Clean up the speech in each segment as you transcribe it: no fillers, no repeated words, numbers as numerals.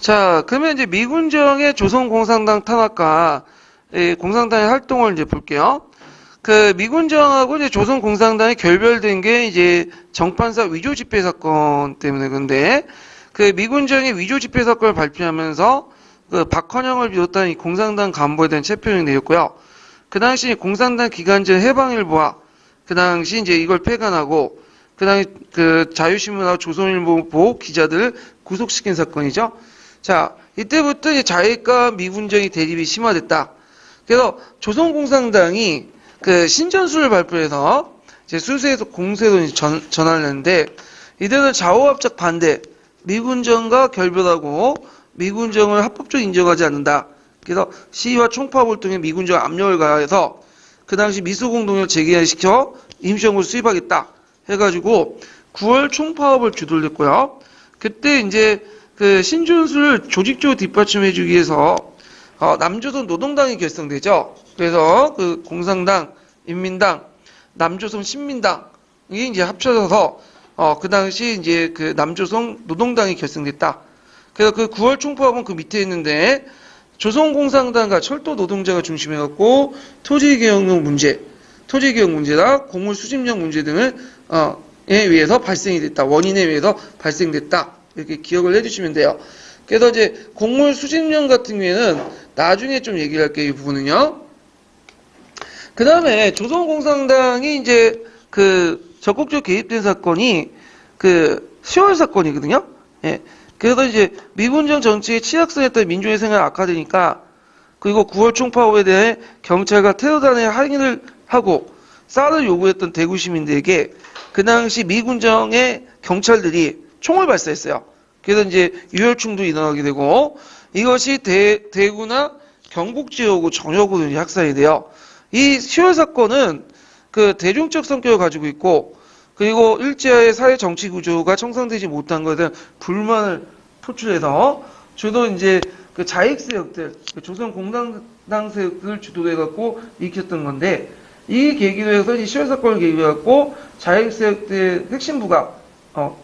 자, 그러면 이제 미군정의 조선공산당 탄압과 공산당의 활동을 이제 볼게요. 그 미군정하고 이제 조선공산당이 결별된 게 이제 정판사 위조 집회 사건 때문에. 근데 그 미군정의 위조 집회 사건을 발표하면서 그 박헌영을 비롯한 이 공산당 간부에 대한 체포영이 내렸고요. 그 당시 공산당 기관지의 해방일보와 그 당시 이제 이걸 폐간하고 그 당시 그 자유신문하고 조선일보 기자들을 구속시킨 사건이죠. 자, 이때부터 이제 자익과 미군정의 대립이 심화됐다. 그래서 조선공산당이 그 신전술을 발표해서 이제 수세에서 공세로 전환을 했는데, 이들은 좌우합작 반대, 미군정과 결별하고 미군정을 합법적으로 인정하지 않는다. 그래서 시위와 총파업을 통해 미군정 압력을 가해서 그 당시 미소공동을 재개시켜 임시정부를 수립하겠다 해가지고 9월 총파업을 주도를 했고요. 그때 이제 그 신준수를 조직적으로 뒷받침해주기 위해서 남조선 노동당이 결성되죠. 그래서 그 공산당, 인민당, 남조선 신민당이 이제 합쳐져서 그 당시 이제 그 남조선 노동당이 결성됐다. 그래서 그 9월 총파업은 그 밑에 있는데, 조선공산당과 철도 노동자가 중심해갖고 토지개혁 문제나 공물 수집력 문제 등을 에 의해서 발생이 됐다. 원인에 의해서 발생됐다. 이렇게 기억을 해주시면 돼요. 그래서 이제 공물 수집령 같은 경우에는 나중에 좀 얘기를 할게요. 이 부분은요. 그 다음에 조선공산당이 이제 그 적극적으로 개입된 사건이 그 10월 사건이거든요. 예. 그래서 이제 미군정 정치에 취약성했던 민중의 생활이 악화되니까, 그리고 9월 총파업에 대해 경찰과 테러단의 항의를 하고 쌀을 요구했던 대구 시민들에게 그 당시 미군정의 경찰들이 총을 발사했어요. 그래서 이제 유혈충도 일어나게 되고, 이것이 대구나 경북 지역으로 전역으로 확산이 돼요. 이 10월 사건은 그 대중적 성격을 가지고 있고, 그리고 일제의 사회 정치 구조가 청산되지 못한 것에 대한 불만을 표출해서 주로 이제 그 자익 세력들, 그 조선 공산당 세력들 주도로 해갖고 일으켰던 건데, 이 계기로 해서 이 10월 사건을 계기로 해갖고 자익 세력들의 핵심부가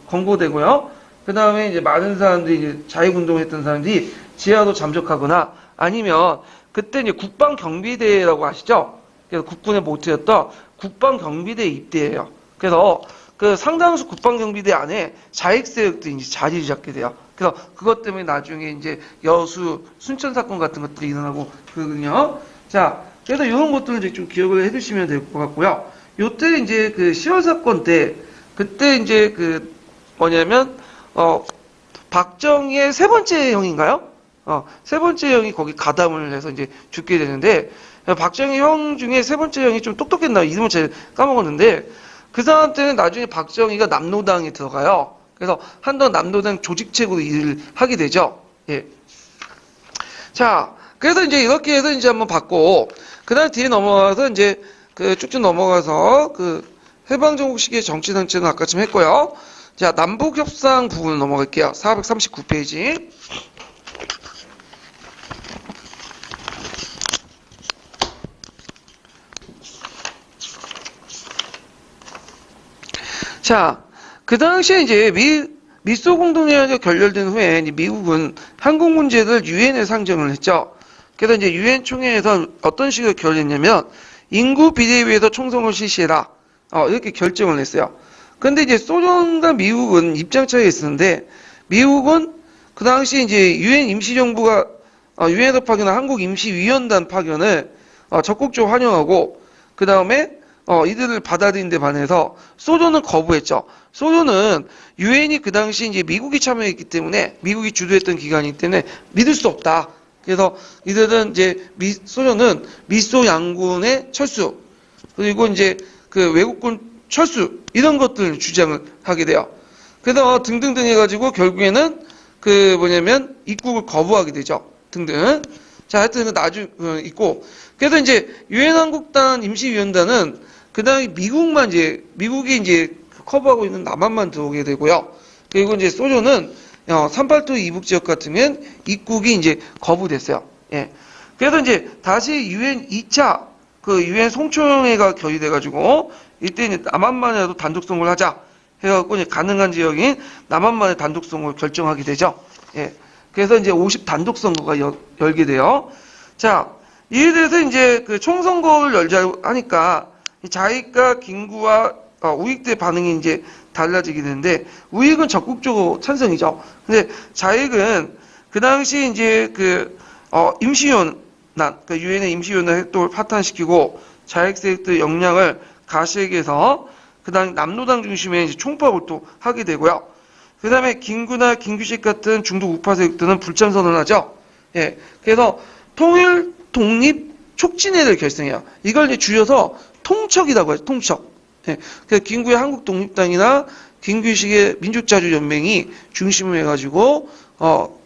검거되고요. 그 다음에 이제 많은 사람들이 이제 자익운동을 했던 사람들이 지하로 잠적하거나, 아니면 그때 이제 국방경비대라고 아시죠? 그래서 국군의 모태였던 국방경비대에 입대해요. 그래서 그 상당수 국방경비대 안에 자익 세력들이 이제 자리를 잡게 돼요. 그래서 그것 때문에 나중에 이제 여수 순천 사건 같은 것들이 일어나고 그러거든요. 자, 그래서 이런 것들을 이제 좀 기억을 해두시면 될 것 같고요. 요때 이제 그 10월 사건 때, 그때 이제 그 뭐냐면 박정희의 세 번째 형인가요? 세 번째 형이 거기 가담을 해서 이제 죽게 되는데, 박정희 형 중에 세 번째 형이 좀 똑똑했나, 이름을 제가 까먹었는데, 그 사람 때는 나중에 박정희가 남노당에 들어가요. 그래서 한동 남노당 조직책으로 일을 하게 되죠. 예. 자, 그래서 이제 이렇게 해서 이제 한번 봤고, 그 다음 뒤에 넘어가서 이제 그 쭉쭉 넘어가서 그 해방정국 시기의 정치정책은 아까쯤 했고요. 자, 남북협상 부분 넘어갈게요. 439페이지. 자, 그 당시에 이제 미소 공동회의가 결렬된 후에 이제 미국은 한국 문제를 유엔에 상정을 했죠. 그래서 이제 유엔 총회에서 어떤 식으로 결정했냐면, 인구 비례에 의해서 총선을 실시해라. 이렇게 결정을 했어요. 근데 이제 소련과 미국은 입장 차이가 있었는데, 미국은 그 당시 이제 유엔 임시정부가 유엔에서 파견한 한국 임시위원단 파견을 적극적으로 환영하고, 그 다음에 이들을 받아들인 데 반해서 소련은 거부했죠. 소련은 유엔이 그 당시 이제 미국이 참여했기 때문에, 미국이 주도했던 기관이기 때문에 믿을 수 없다. 그래서 이들은 이제 소련은 미소 양군의 철수, 그리고 이제 그 외국군 철수, 이런 것들을 주장을 하게 돼요. 그래서 등등등 해가지고 결국에는 그 뭐냐면 입국을 거부하게 되죠. 등등. 자, 하여튼 나중 있고, 그래서 이제 유엔 한국단 임시위원단은 그다음에 미국이 이제 커버하고 있는 남한만 들어오게 되고요. 그리고 이제 소련은 382 이북 지역 같으면 입국이 이제 거부됐어요. 예. 그래서 이제 다시 유엔 2차 그 유엔 송초회가 결의돼가지고, 이때 이제 남한만이라도 단독 선거를 하자 해갖고 이제 가능한 지역인 남한만의 단독 선거를 결정하게 되죠. 예. 그래서 이제 50 단독 선거가 열게 돼요. 자, 이에 대해서 이제 그 총선거를 열자고 하니까 자익과 김구와 우익대 반응이 이제 달라지게 되는데, 우익은 적극적으로 찬성이죠. 근데 자익은 그 당시 이제 임시요난, 그 유엔의 임시요난 활동을 파탄시키고 자익 세력들 역량을 가시해서 그다음 남노당 중심의 이제 총파업을 또 하게 되고요. 그 다음에 김구나 김규식 같은 중도 우파 세력들은 불참선언을 하죠. 예. 그래서 통일, 독립, 촉진회를 결성해요. 이걸 이제 줄여서 통척이라고 해요. 통척. 예. 그래서 김구의 한국독립당이나 김규식의 민족자주연맹이 중심을 해가지고,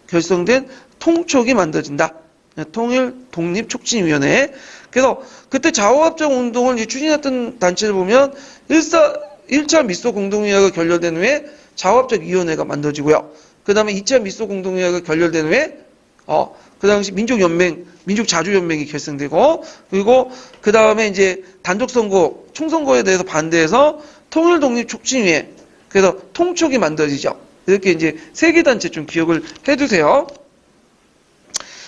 결성된 통촉이 만들어진다. 예. 통일, 독립, 촉진위원회. 그래서 그때 좌우합작 운동을 이제 추진했던 단체를 보면 1차 미소 공동위원회가 결렬된 후에 좌우합작위원회가 만들어지고요. 그 다음에 2차 미소 공동위원회가 결렬된 후에 그 당시 민족연맹, 민족자주연맹이 결성되고, 그리고 그 다음에 이제 단독선거, 총선거에 대해서 반대해서 통일독립촉진위회, 그래서 통촉이 만들어지죠. 이렇게 이제 세 개 단체 좀 기억을 해두세요.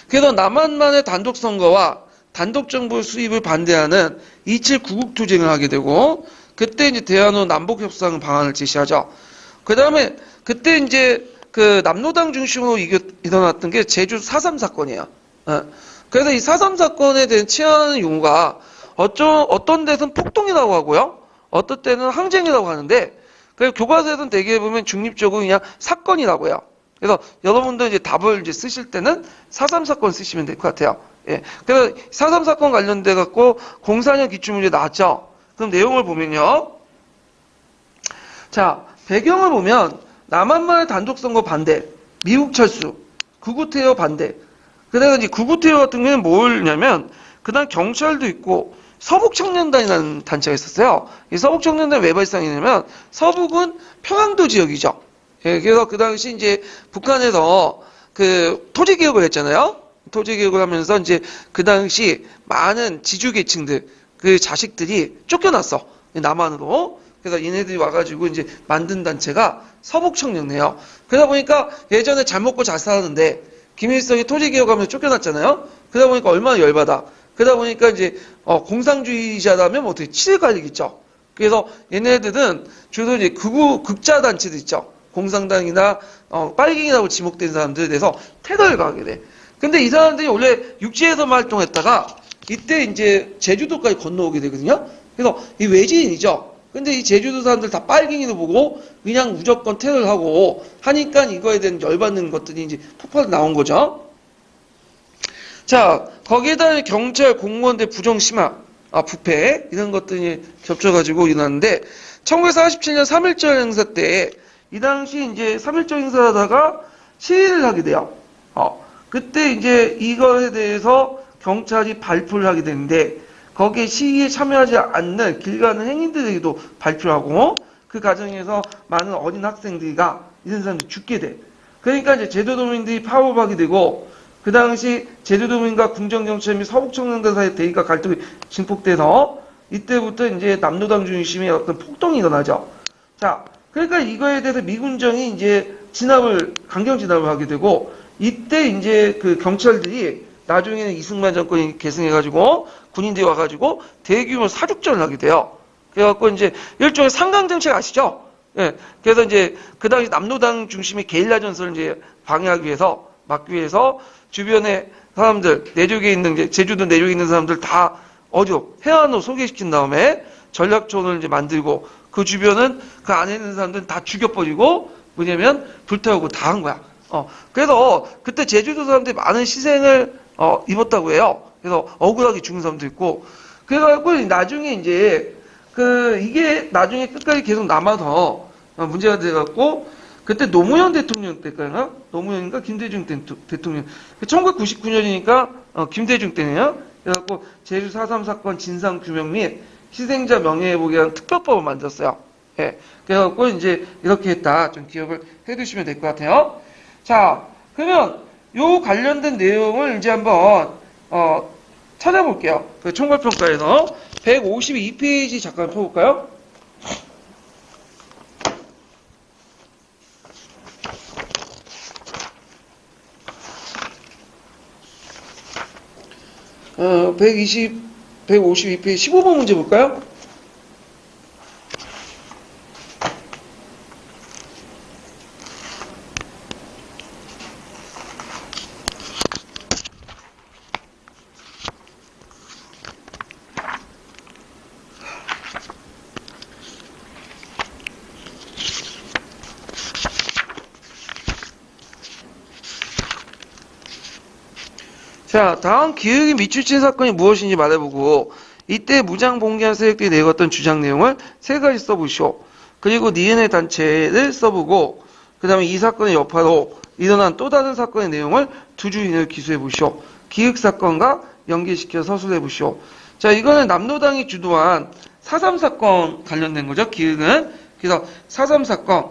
그래서 남한만의 단독선거와 단독정부 수립을 반대하는 2.7 구국투쟁을 하게 되고, 그때 이제 대한호 남북협상 방안을 제시하죠. 그 다음에 그때 이제 그 남노당 중심으로 일어났던 게 제주 4.3 사건이에요. 그래서 이 4.3 사건에 대한 취하는 용어가 어떤 데서는 폭동이라고 하고요. 어떤 때는 항쟁이라고 하는데, 그래서 교과서에서는 대개 보면 중립적으로 그냥 사건이라고 해요. 그래서 여러분들 이제 답을 이제 쓰실 때는 4.3 사건 쓰시면 될 것 같아요. 예. 그래서 4.3 사건 관련돼 갖고 04년 기출문제 나왔죠. 그럼 내용을 보면요. 자, 배경을 보면 남한만의 단독선거 반대, 미국 철수, 구구태여 반대. 그래서 이제 구구태여 같은 경우는 뭐냐면 그다음 경찰도 있고 서북청년단이라는 단체가 있었어요. 이 서북청년단 왜 발상이냐면 서북은 평안도 지역이죠. 예, 그래서 그 당시 이제 북한에서 그 토지 개혁을 했잖아요. 토지 개혁을 하면서 이제 그 당시 많은 지주 계층들 그 자식들이 쫓겨났어. 남한으로. 그래서 얘네들이 와가지고 이제 만든 단체가 서북청년회예요. 그러다 보니까 예전에 잘 먹고 잘 살았는데 김일성이 토지 개혁하면서 쫓겨났잖아요. 그러다 보니까 얼마나 열받아. 그러다 보니까 이제 공산주의자라면 뭐 어떻게 치를 갈리겠죠. 그래서 얘네들은 주로 이제 극자 단체들 있죠. 공산당이나 빨갱이라고 지목된 사람들에 대해서 테러를 가하게 돼. 근데 이 사람들이 원래 육지에서만 활동했다가 이때 이제 제주도까지 건너오게 되거든요. 그래서 이 외지인이죠. 근데 이 제주도 사람들 다 빨갱이로 보고 그냥 무조건 테러를 하고 하니까 이거에 대한 열받는 것들이 이제 폭발로 나온 거죠. 자, 거기에다 경찰 공무원들 부정 심화, 부패 이런 것들이 겹쳐가지고 일어났는데 1947년 3.1절 행사 때 이 당시 이제 3.1절 행사하다가 시위를 하게 돼요. 그때 이제 이거에 대해서 경찰이 발표를 하게 되는데 거기에 시위에 참여하지 않는 길 가는 행인들에게도 발표하고 그 과정에서 많은 어린 학생들이가 이런 사람들이 죽게 돼. 그러니까 이제 제주도민들이 파업하게 되고 그 당시 제주도민과 군정경찰 및 서북청년단 사이의 대립과 갈등이 증폭돼서 이때부터 이제 남노당 중심의 어떤 폭동이 일어나죠. 자, 그러니까 이거에 대해서 미군정이 이제 강경 진압을 하게 되고 이때 이제 그 경찰들이 나중에는 이승만 정권이 계승해가지고 군인들이 와가지고 대규모 사륙전을 하게 돼요. 그래갖고 이제 일종의 상강정책 아시죠? 예. 그래서 이제 그 당시 남노당 중심의 게릴라 전선을 이제 방해하기 위해서 막기 위해서 주변에 사람들 내륙에 있는 제주도 내륙에 있는 사람들 다 어디로 해안으로 소개시킨 다음에 전략촌을 이제 만들고 그 주변은 그 안에 있는 사람들은 다 죽여버리고 뭐냐면 불태우고 다 한 거야. 그래서 그때 제주도 사람들이 많은 희생을 입었다고 해요. 그래서 억울하게 죽은 사람도 있고. 그래가지고 나중에 이제 이게 나중에 끝까지 계속 남아서 문제가 돼갖고 그때 노무현 대통령 때인가? 노무현인가? 김대중 대통령. 1999년이니까 김대중 때네요. 그래갖고 제주 4.3 사건 진상 규명 및 희생자 명예회복에 대한 특별법을 만들었어요. 예. 그래갖고 이제 이렇게 했다. 좀 기억을 해두시면 될 것 같아요. 자, 그러면 요 관련된 내용을 이제 한번 찾아볼게요. 그 총괄평가에서 152페이지 잠깐 펴볼까요? 120, 152페이지 15번 문제 볼까요? 자, 다음 기획이 미추친 사건이 무엇인지 말해보고 이때 무장봉기한 세력들이 내걸었던 주장 내용을 세 가지 써보시오. 그리고 니은의 단체를 써보고 그 다음에 이 사건의 여파로 일어난 또 다른 사건의 내용을 두 줄 이내로 기술해보시오. 기획사건과 연계시켜 서술해보시오. 자, 이거는 남로당이 주도한 4.3 사건 관련된 거죠. 기획은. 그래서 4.3 사건.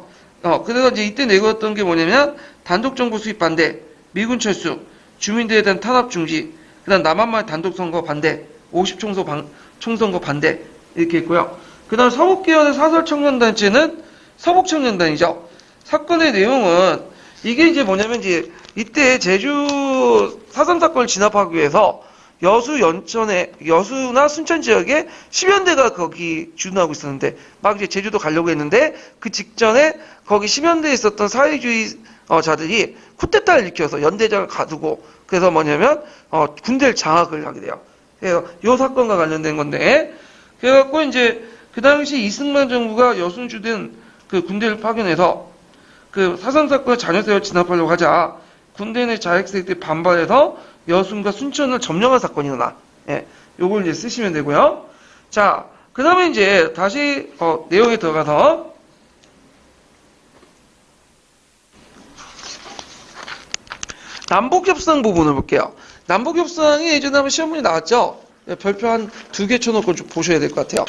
그래서 이제 이때 내걸었던 게 뭐냐면 단독정부 수입 반대, 미군 철수, 주민들에 대한 탄압 중지, 그 다음 남한말 단독선거 반대, 50총선거 반대, 이렇게 있고요. 그 다음 서북계열의 사설청년단체는 서북청년단이죠. 사건의 내용은, 이게 이제 뭐냐면 이제, 이때 제주 4.3 사건을 진압하기 위해서 여수나 순천 지역에 10연대가 거기 주둔하고 있었는데, 막 이제 제주도 가려고 했는데, 그 직전에 거기 10연대에 있었던 사회주의 자들이 쿠데타를 일으켜서 연대장을 가두고 그래서 뭐냐면 군대를 장악을 하게 돼요. 그래서 이 사건과 관련된 건데 그래갖고 이제 그 당시 이승만 정부가 여순 주둔 그 군대를 파견해서 그 4.3 사건의 잔여세를 진압하려고 하자 군대 내 자익 세력들이 반발해서 여순과 순천을 점령한 사건이 일어나. 예, 요걸 이제 쓰시면 되고요. 자, 그 다음에 이제 다시 내용에 들어가서 남북협상 부분을 볼게요. 남북협상이 예전에 한번 시험문이 나왔죠? 별표 한 2개 쳐놓고 좀 보셔야 될 것 같아요.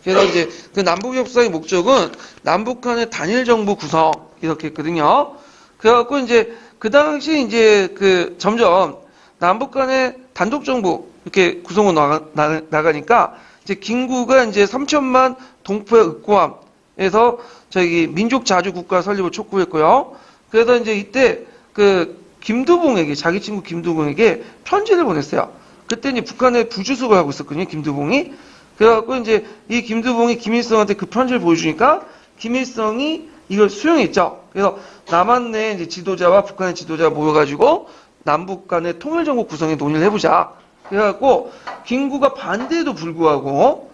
그래서 이제 그 남북협상의 목적은 남북 간의 단일정부 구성, 이렇게 했거든요. 그래갖고 이제 그 당시 이제 그 점점 남북 간의 단독정부 이렇게 구성으로 나가니까 이제 김구가 이제 3천만 동포의 윽고함에서 저기 민족자주 국가 설립을 촉구했고요. 그래서 이제 이때 그 김두봉에게, 자기 친구 김두봉에게 편지를 보냈어요. 그때 이제 북한에 부주석을 하고 있었거든요, 김두봉이. 그래갖고 이제 이 김두봉이 김일성한테 그 편지를 보여주니까 김일성이 이걸 수용했죠. 그래서 남한 내 이제 지도자와 북한의 지도자가 모여가지고 남북 간의 통일정국 구성에 논의를 해보자. 그래갖고 김구가 반대에도 불구하고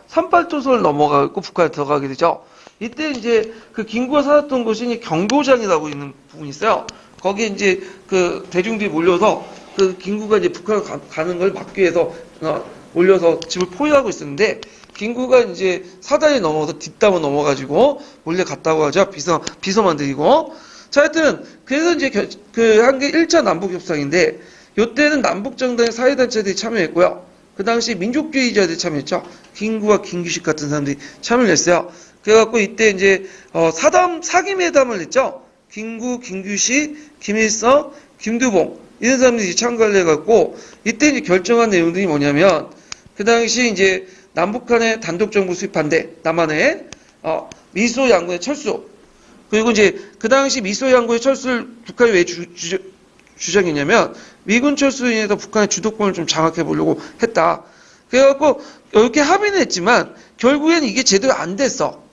38도선을 넘어가고 북한에 들어가게 되죠. 이때 이제 그 김구가 살았던 곳이 경교장이라고 있는 부분이 있어요. 거기에 이제 그 대중들이 몰려서 그 김구가 이제 북한을 가는 걸 막기 위해서 몰려서 집을 포위하고 있었는데 김구가 이제 사다리 넘어서 뒷담을 넘어가지고 몰래 갔다고 하죠. 비서만 들이고. 자, 하여튼 그래서 이제 그 한 게 1차 남북협상인데 요때는 남북정당의 사회단체들이 참여했고요. 그 당시 민족주의자들이 참여했죠. 김구와 김규식 같은 사람들이 참여를 했어요. 그래갖고 이때 이제 사기회담을 했죠. 김구, 김규식, 김일성, 김두봉 이런 사람들이 참가를 해갖고 이때 이제 결정한 내용들이 뭐냐면 그 당시 이제 남북한의 단독정부 수립 반대, 남한의 미소 양군의 철수 그리고 이제 그 당시 미소 양군의 철수를 북한이 왜 주장했냐면 미군 철수로 인해서 북한의 주도권을 좀 장악해 보려고 했다. 그래갖고 이렇게 합의는 했지만 결국에는 이게 제대로 안 됐어.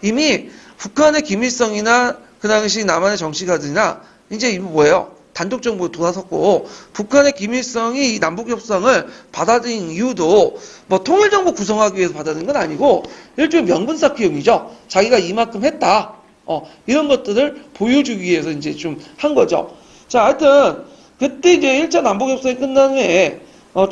이미 북한의 김일성이나 그 당시 남한의 정치가들이나 이제 이거 뭐예요? 단독정부로 돌아섰고 북한의 김일성이 이 남북협상을 받아들인 이유도 뭐 통일정부 구성하기 위해서 받아들인 건 아니고 일종의 명분 쌓기용이죠. 자기가 이만큼 했다. 이런 것들을 보여주기 위해서 이제 좀 한 거죠. 자, 하여튼 그때 이제 1차 남북협상이 끝난 후에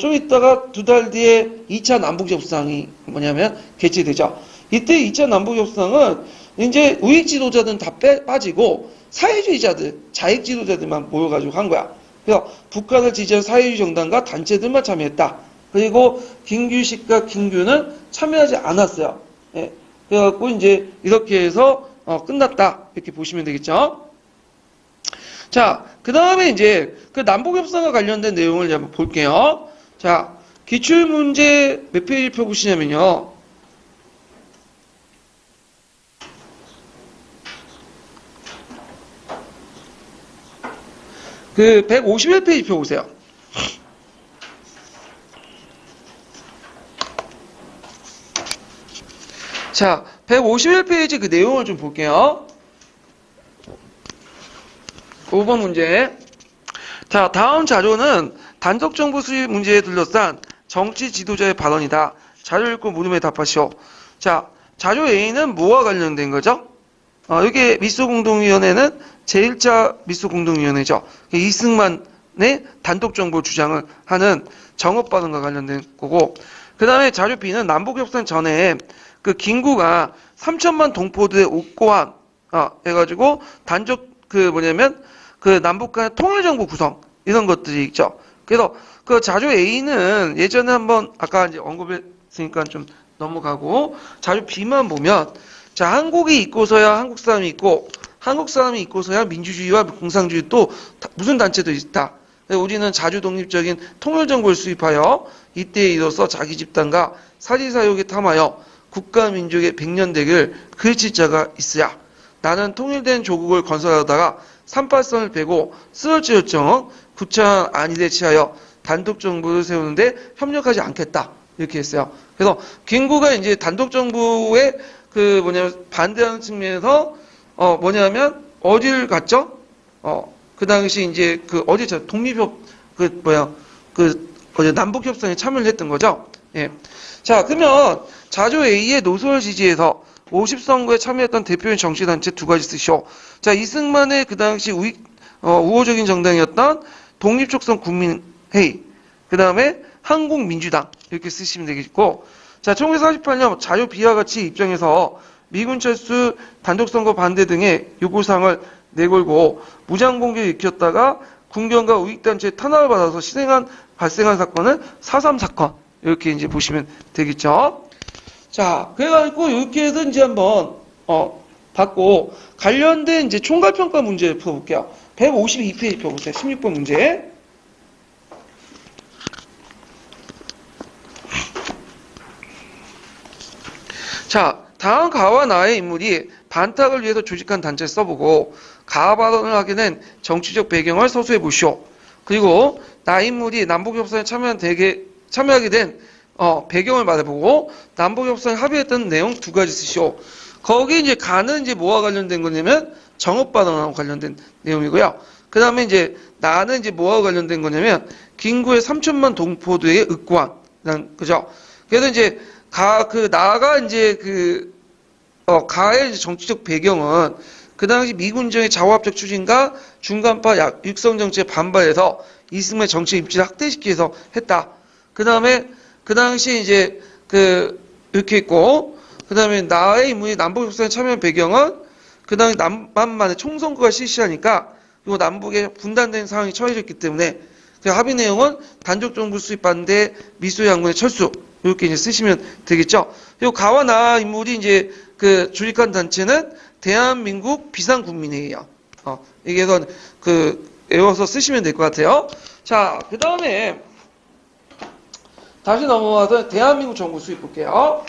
좀 있다가 2달 뒤에 2차 남북협상이 뭐냐면 개최되죠. 이때 2차 남북협상은 이제 우익 지도자들은 다 빠지고 사회주의자들, 자익 지도자들만 모여가지고 한 거야. 그래서 북한을 지지한 사회주의 정당과 단체들만 참여했다. 그리고 김규식과 김규는 참여하지 않았어요. 예. 그래갖고 이제 이렇게 해서 끝났다. 이렇게 보시면 되겠죠. 자, 그 다음에 이제 그 남북협상과 관련된 내용을 이제 한번 볼게요. 자, 기출문제 몇 페이지 펴보시냐면요. 그 151페이지 펴보세요. 자, 151페이지 그 내용을 좀 볼게요. 5번 문제. 자, 다음 자료는 단독 정부 수립 문제에 둘러싼 정치 지도자의 발언이다. 자료 읽고 물음에 답하시오. 자, 자료 A는 뭐와 관련된 거죠? 여기 미소공동위원회는 제1차 미소공동위원회죠. 이승만의 단독 정부 주장을 하는 정업 발언과 관련된 거고, 그 다음에 자료 B는 남북협상 전에 그 김구가 3천만 동포들의 옥고한 해가지고 단적 그 남북 간 통일정부 구성 이런 것들이 있죠. 그래서 그 자료 A는 예전에 한번 아까 이제 언급했으니까 좀 넘어가고, 자료 B만 보면 자, 한국이 있고서야 한국 사람이 있고 한국 사람이 있고서야 민주주의와 공산주의 또 무슨 단체도 있다. 우리는 자주 독립적인 통일정부를 수립하여 이때에 이르러서 자기 집단과 사리사욕에 탐하여 국가 민족의 백년대계를 그르칠 자가 있으랴. 나는 통일된 조국을 건설하다가 38선을 베고 쓰러질 정 구차한 안일에 취하여 단독 정부를 세우는데 협력하지 않겠다. 이렇게 했어요. 그래서 김구가 이제 단독 정부에 반대하는 측면에서 뭐냐면 어디를 갔죠? 그 당시 이제 어디죠? 독립협 남북 협상에 참여를 했던 거죠. 예. 자, 그러면 자료 A의 노선을 지지해서 50선거에 참여했던 대표인 정치단체 두 가지 쓰시오. 자, 이승만의 그 당시 우호적인 정당이었던 독립촉선 국민회의, 그 다음에 한국민주당 이렇게 쓰시면 되겠고, 자, 1948년 자료 B와 같이 입장에서 미군 철수, 단독선거 반대 등의 요구사항을 내걸고 무장공격을 일으켰다가 군경과 우익단체의 탄압을 받아서 발생한 사건을 4.3 사건 이렇게 이제 보시면 되겠죠. 자, 그래가지고 이렇게 해서 이제 한번 받고 관련된 이제 총괄평가 문제 풀어볼게요. 152페이지 펴보세요. 16번 문제. 자, 다음 가와 나의 인물이 반탁을 위해서 조직한 단체를 써보고 가와 발언을 하게 된 정치적 배경을 서술해 보시오. 그리고 나 인물이 남북협상에 참여하게 된 배경을 말해보고 남북협상에 합의했던 내용 두 가지 쓰시오. 거기 이제 가는 이제 뭐와 관련된 거냐면 정업 발언하고 관련된 내용이고요. 그 다음에 이제 나는 이제 뭐와 관련된 거냐면 김구의 3천만 동포들에게 윽고한, 그죠? 그래서 이제 나가 이제 가의 정치적 배경은 그 당시 미군정의 좌우합적 추진과 중간파 육성 정치에 반발해서 이승만의 정치 입지를 확대시키기 위해서 했다. 그 다음에 그 당시 이제 이렇게 있고, 그 다음에 나의 인물이 남북협상에 참여한 배경은 그 당시 남반만의 총선거가 실시하니까 그리고 남북에 분단된 상황이 처해졌기 때문에 그 합의 내용은 단독 정부 수립 반대 미소 양군의 철수 이렇게 이제 쓰시면 되겠죠. 그리고 가와 나 인물이 이제 조직한 단체는 대한민국 비상국민회의예요. 이게 그래서 외워서 쓰시면 될 것 같아요. 자, 그 다음에 다시 넘어가서 대한민국 정부 수립 볼게요.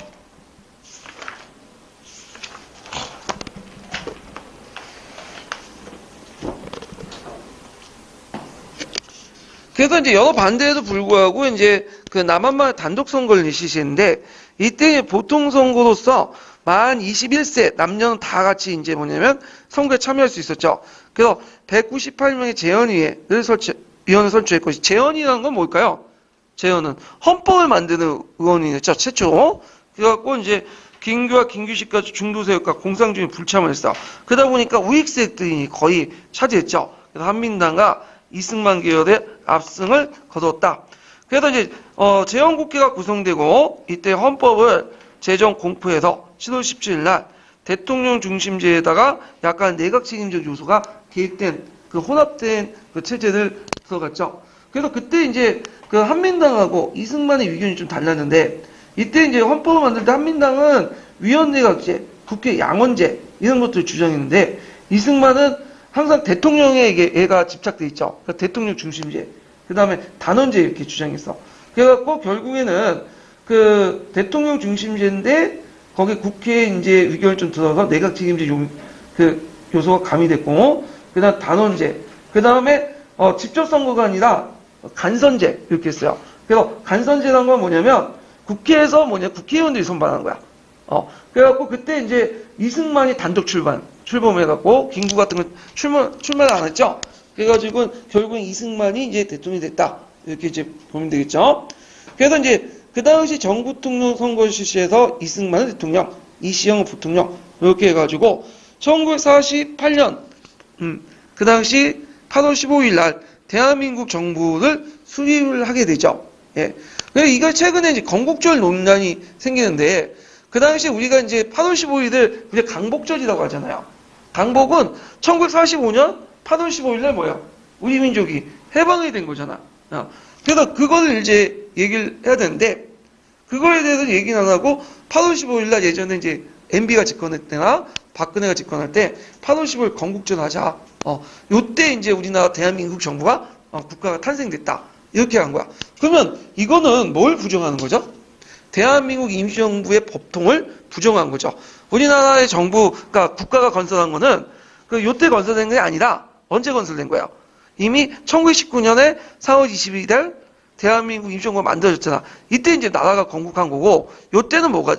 그래서 이제 여러 반대에도 불구하고 이제 남한만의 단독 선거를 실시했는데 이때 보통 선거로서 만 21세 남녀는 다 같이 이제 뭐냐면 선거에 참여할 수 있었죠. 그래서 198명의 재헌위원회를 설치했고, 재헌이라는 건 뭘까요? 재헌은 헌법을 만드는 의원이었죠, 최초. 그래갖고 이제 김규와 김규식과 중도세력과 공산주의 불참을 했어. 그러다 보니까 우익세력들이 거의 차지했죠. 그래서 한민당과 이승만 계열의 압승을 거뒀다. 그래서 이제 재헌국회가 구성되고 이때 헌법을 제정 공포해서 7월 17일 날 대통령 중심제에다가 약간 내각 책임적 요소가 개입된 혼합된 체제를 들어갔죠. 그래서 그때 이제 한민당하고 이승만의 의견이 좀 달랐는데, 이때 이제 헌법을 만들 때 한민당은 위원내각제, 국회 양원제 이런 것들을 주장했는데, 이승만은 항상 대통령에게가 집착돼 있죠. 그러니까 대통령 중심제, 그 다음에 단원제 이렇게 주장했어. 그래갖고 결국에는 대통령 중심제인데 거기 국회에 이제 의견을 좀 들어서 내각 책임제 요소가 가미됐고, 그다음 단원제, 그 다음에 직접 선거가 아니라 간선제 이렇게 했어요. 그래서 간선제라는 건 뭐냐면 국회에서 국회의원들이 선발하는 거야. 그래갖고 그때 이제 이승만이 단독 출범해갖고 김구 같은 거 출마 안 했죠. 그래가지고 결국은 이승만이 이제 대통령이 됐다. 이렇게 이제 보면 되겠죠. 그래서 이제 그 당시 정부통령 선거 실시해서 이승만은 대통령, 이시영은 부통령 이렇게 해가지고 1948년 그 당시 8월 15일 날 대한민국 정부를 수립을 하게 되죠. 예. 그래서 이거 최근에 이제 건국절 논란이 생기는데 그 당시 우리가 이제 8월 15일을 우리가 강복절이라고 하잖아요. 강복은 1945년 8월 15일 날 뭐야? 우리 민족이 해방이 된 거잖아. 그래서 그거를 이제 얘기를 해야 되는데 그거에 대해서 얘기는 안 하고 8월 15일 날 예전에 이제 MB가 집권할 때나 박근혜가 집권할 때 8월 15일 건국절 하자. 요때 이제 우리나라 대한민국 정부가 국가가 탄생됐다. 이렇게 한 거야. 그러면 이거는 뭘 부정하는 거죠? 대한민국 임시정부의 법통을 부정한 거죠. 우리나라의 정부가 국가가 건설한 거는 그 요때 건설된 게 아니라 언제 건설된 거야? 이미 1919년에 4월 22일 대한민국 임시정부가 만들어졌잖아. 이때 이제 나라가 건국한 거고 요때는 뭐가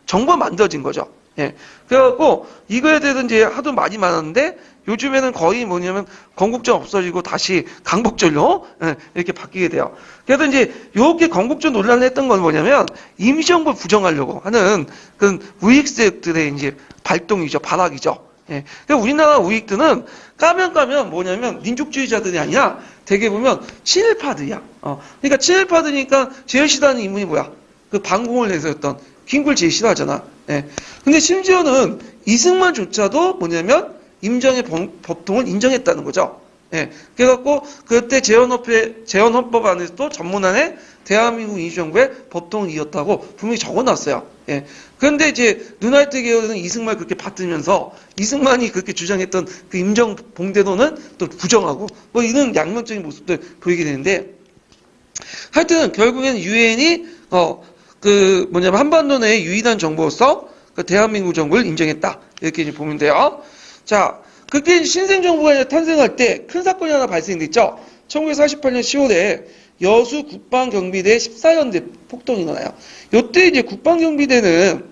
정부가 만들어진 거죠. 예. 그래갖고 이거에 대해서 이제 하도 말이 많았는데 요즘에는 거의 뭐냐면 건국절 없어지고 다시 강복절로 이렇게 바뀌게 돼요. 그래서 이제 이렇게 건국절 논란을 했던 건 뭐냐면 임시정부를 부정하려고 하는 그 우익세력들의 이제 발동이죠, 발악이죠. 예. 그러니까 우리나라 우익들은 까면 뭐냐면 민족주의자들이 아니라 되게 보면 친일파들이야. 그러니까 친일파들이니까 제일 싫어하는 인물이 뭐야? 그 반공을 내세웠던 김구를 제일 싫어하잖아. 예. 근데 심지어는 이승만조차도 뭐냐면 임정의 법통을 인정했다는 거죠. 예. 그래갖고 그때 재헌헌법 안에서도 전문안에 대한민국 임시정부의 법통을 이었다고 분명히 적어놨어요. 예. 그런데 이제 눈알뜰 계열은 이승만을 그렇게 받들면서 이승만이 그렇게 주장했던 그 임정 봉대도는 또 부정하고 뭐 이런 양면적인 모습들 보이게 되는데 하여튼 결국에는 유엔이 한반도 내의 유일한 정부로서 그 대한민국 정부를 인정했다. 이렇게 이제 보면 돼요. 자, 그때 신생정부가 탄생할 때 큰 사건이 하나 발생됐죠. 1948년 10월에 여수 국방경비대 14연대 폭동이 일어나요. 이때 이제 국방경비대는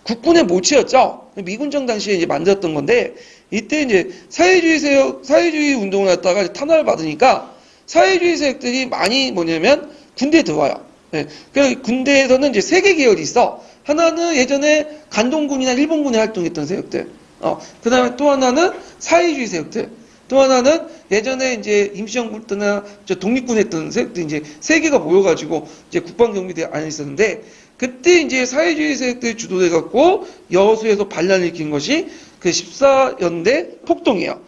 국군의 모체였죠. 미군정 당시에 이제 만들었던 건데, 이때 이제 사회주의 운동을 했다가 탄압을 받으니까 사회주의 세력들이 많이 뭐냐면 군대에 들어와요. 네. 그 군대에서는 이제 세 개 계열이 있어. 하나는 예전에 간동군이나 일본군에 활동했던 세력들. 그 다음에 또 하나는 사회주의 세력들. 또 하나는 예전에 이제 임시정부 때나 독립군 했던 세력들 이제 세 개가 모여가지고 이제 국방경비대 안에 있었는데 그때 이제 사회주의 세력들이 주도돼갖고 여수에서 반란을 일으킨 것이 그 14연대 폭동이에요.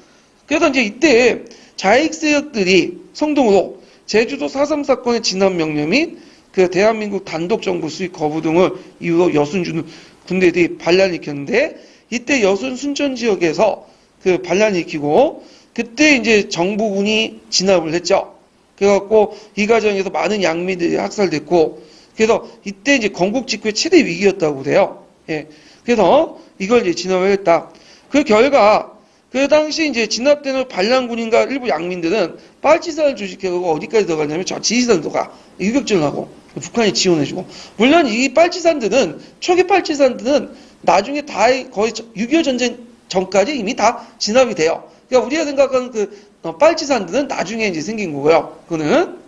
그래서 이제 이때 자익 세력들이 성동으로 제주도 4.3 사건의 진압 명령 및 그 대한민국 단독 정부 수립 거부 등을 이유로 여순 주는 군대들이 반란을 일으켰는데 이때 여순 순천 지역에서 그 반란을 일으키고 그때 이제 정부군이 진압을 했죠. 그래갖고 이 과정에서 많은 양민들이 학살됐고 그래서 이때 이제 건국 직후의 최대 위기였다고 그래요. 예. 그래서 이걸 이제 진압을 했다. 그 결과 그 당시 이제 진압되는 반란군인과 일부 양민들은 빨치산을 조직해가고 어디까지 들어가냐면 저 지리산도 가. 유격전을 하고 북한이 지원해주고 물론 이 빨치산들은 초기 빨치산들은 나중에 다 거의 6.25 전쟁 전까지 이미 다 진압이 돼요. 그러니까 우리가 생각하는 그 빨치산들은 나중에 이제 생긴 거고요. 그거는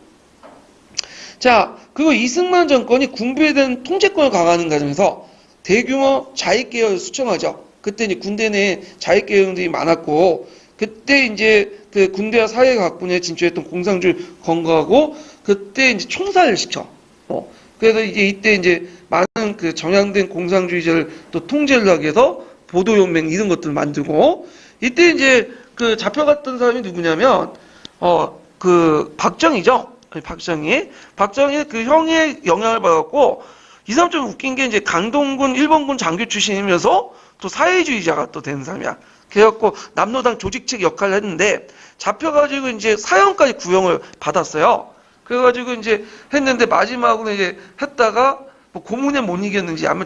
자 그리고 이승만 정권이 군부에 대한 통제권을 강화하는 과정에서 대규모 자익개혁을 수청하죠. 그때 이제 군대 내에 자익개혁들이 많았고 그때 이제 그 군대와 사회 각군에 진출했던 공산주의 건거하고 그때 이제 총살을 시켜. 그래서 이제 이때 이제 많은 그 정향된 공산주의자를 또 통제를 하기 위해서 보도연맹 이런 것들을 만들고 이때 이제 그 잡혀갔던 사람이 누구냐면 그 박정희죠. 박정희 그 형의 영향을 받았고 이 사람 좀 웃긴 게 이제 강동군 일본군 장교 출신이면서 또 사회주의자가 또 된 사람이야. 그래갖고 남로당 조직 측 역할을 했는데 잡혀가지고 이제 사형까지 구형을 받았어요. 그래가지고 이제 했는데 마지막으로 이제 했다가 뭐 고문에 못 이겼는지 아니면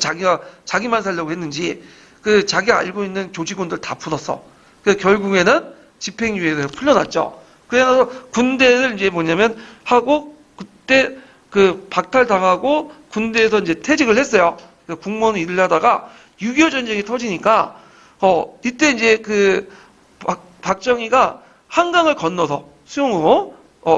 자기만 살려고 했는지 그 자기가 알고 있는 조직원들 다 풀었어. 그 결국에는 집행유예에서 풀려났죠. 그래서 군대를 이제 뭐냐면 하고 그때 그 박탈당하고 군대에서 이제 퇴직을 했어요. 국무원 일을 하다가 6.25 전쟁이 터지니까 이때 이제 박정희가 한강을 건너서 수용으로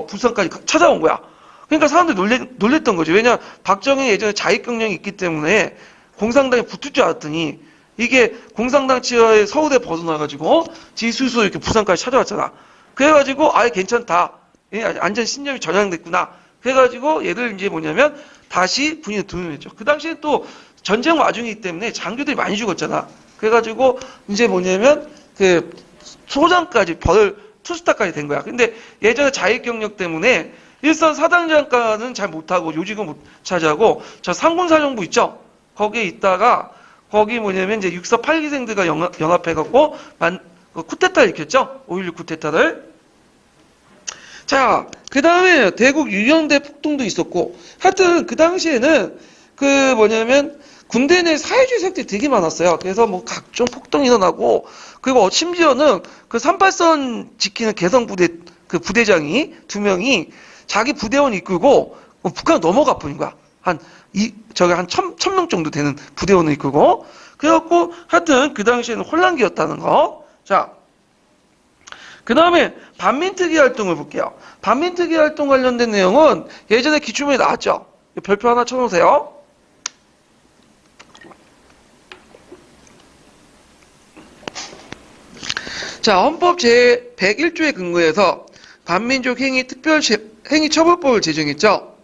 부산까지 찾아온 거야. 그러니까 사람들이 놀랬던 거지. 왜냐 박정희 예전에 자익경력이 있기 때문에 공산당에 붙을 줄 알았더니 이게 공산당 치하에 서울에 벗어나가지고 지수수 이렇게 부산까지 찾아왔잖아. 그래가지고 아예 괜찮다. 안전 신념이 전향됐구나. 그래가지고 얘들 이제 뭐냐면 다시 군인을 등용했죠. 그 당시에 또 전쟁 와중이기 때문에 장교들이 많이 죽었잖아. 그래가지고 이제 뭐냐면 소장까지 투스타까지 된 거야. 근데 예전에 자익 경력 때문에 일선 사단장과는 잘 못하고 요직은 못 차지하고 저 상군사령부 있죠? 거기에 있다가 거기 뭐냐면 이제 6사 8기생들과 연합해갖고 쿠데타를 일으켰죠? 5.16 쿠데타를. 자, 그 다음에 대국 유영대 폭동도 있었고, 하여튼 그 당시에는 뭐냐면 군대 내 사회주의 세력들이 되게 많았어요. 그래서 뭐 각종 폭동이 일어나고, 그리고 심지어는 38선 지키는 개성부대 부대장이 2명이 자기 부대원 이끌고 북한 넘어가 버린 거야. 한 1,000명 정도 되는 부대원을 이끌고. 그래갖고 하여튼 그 당시에는 혼란기였다는 거. 자, 그 다음에 반민특위 활동을 볼게요. 반민특위 활동 관련된 내용은 예전에 기출문에 나왔죠. 별표 하나 쳐놓으세요. 자, 헌법 제101조에 근거해서 반민족 행위 행위 처벌법을 제정했죠.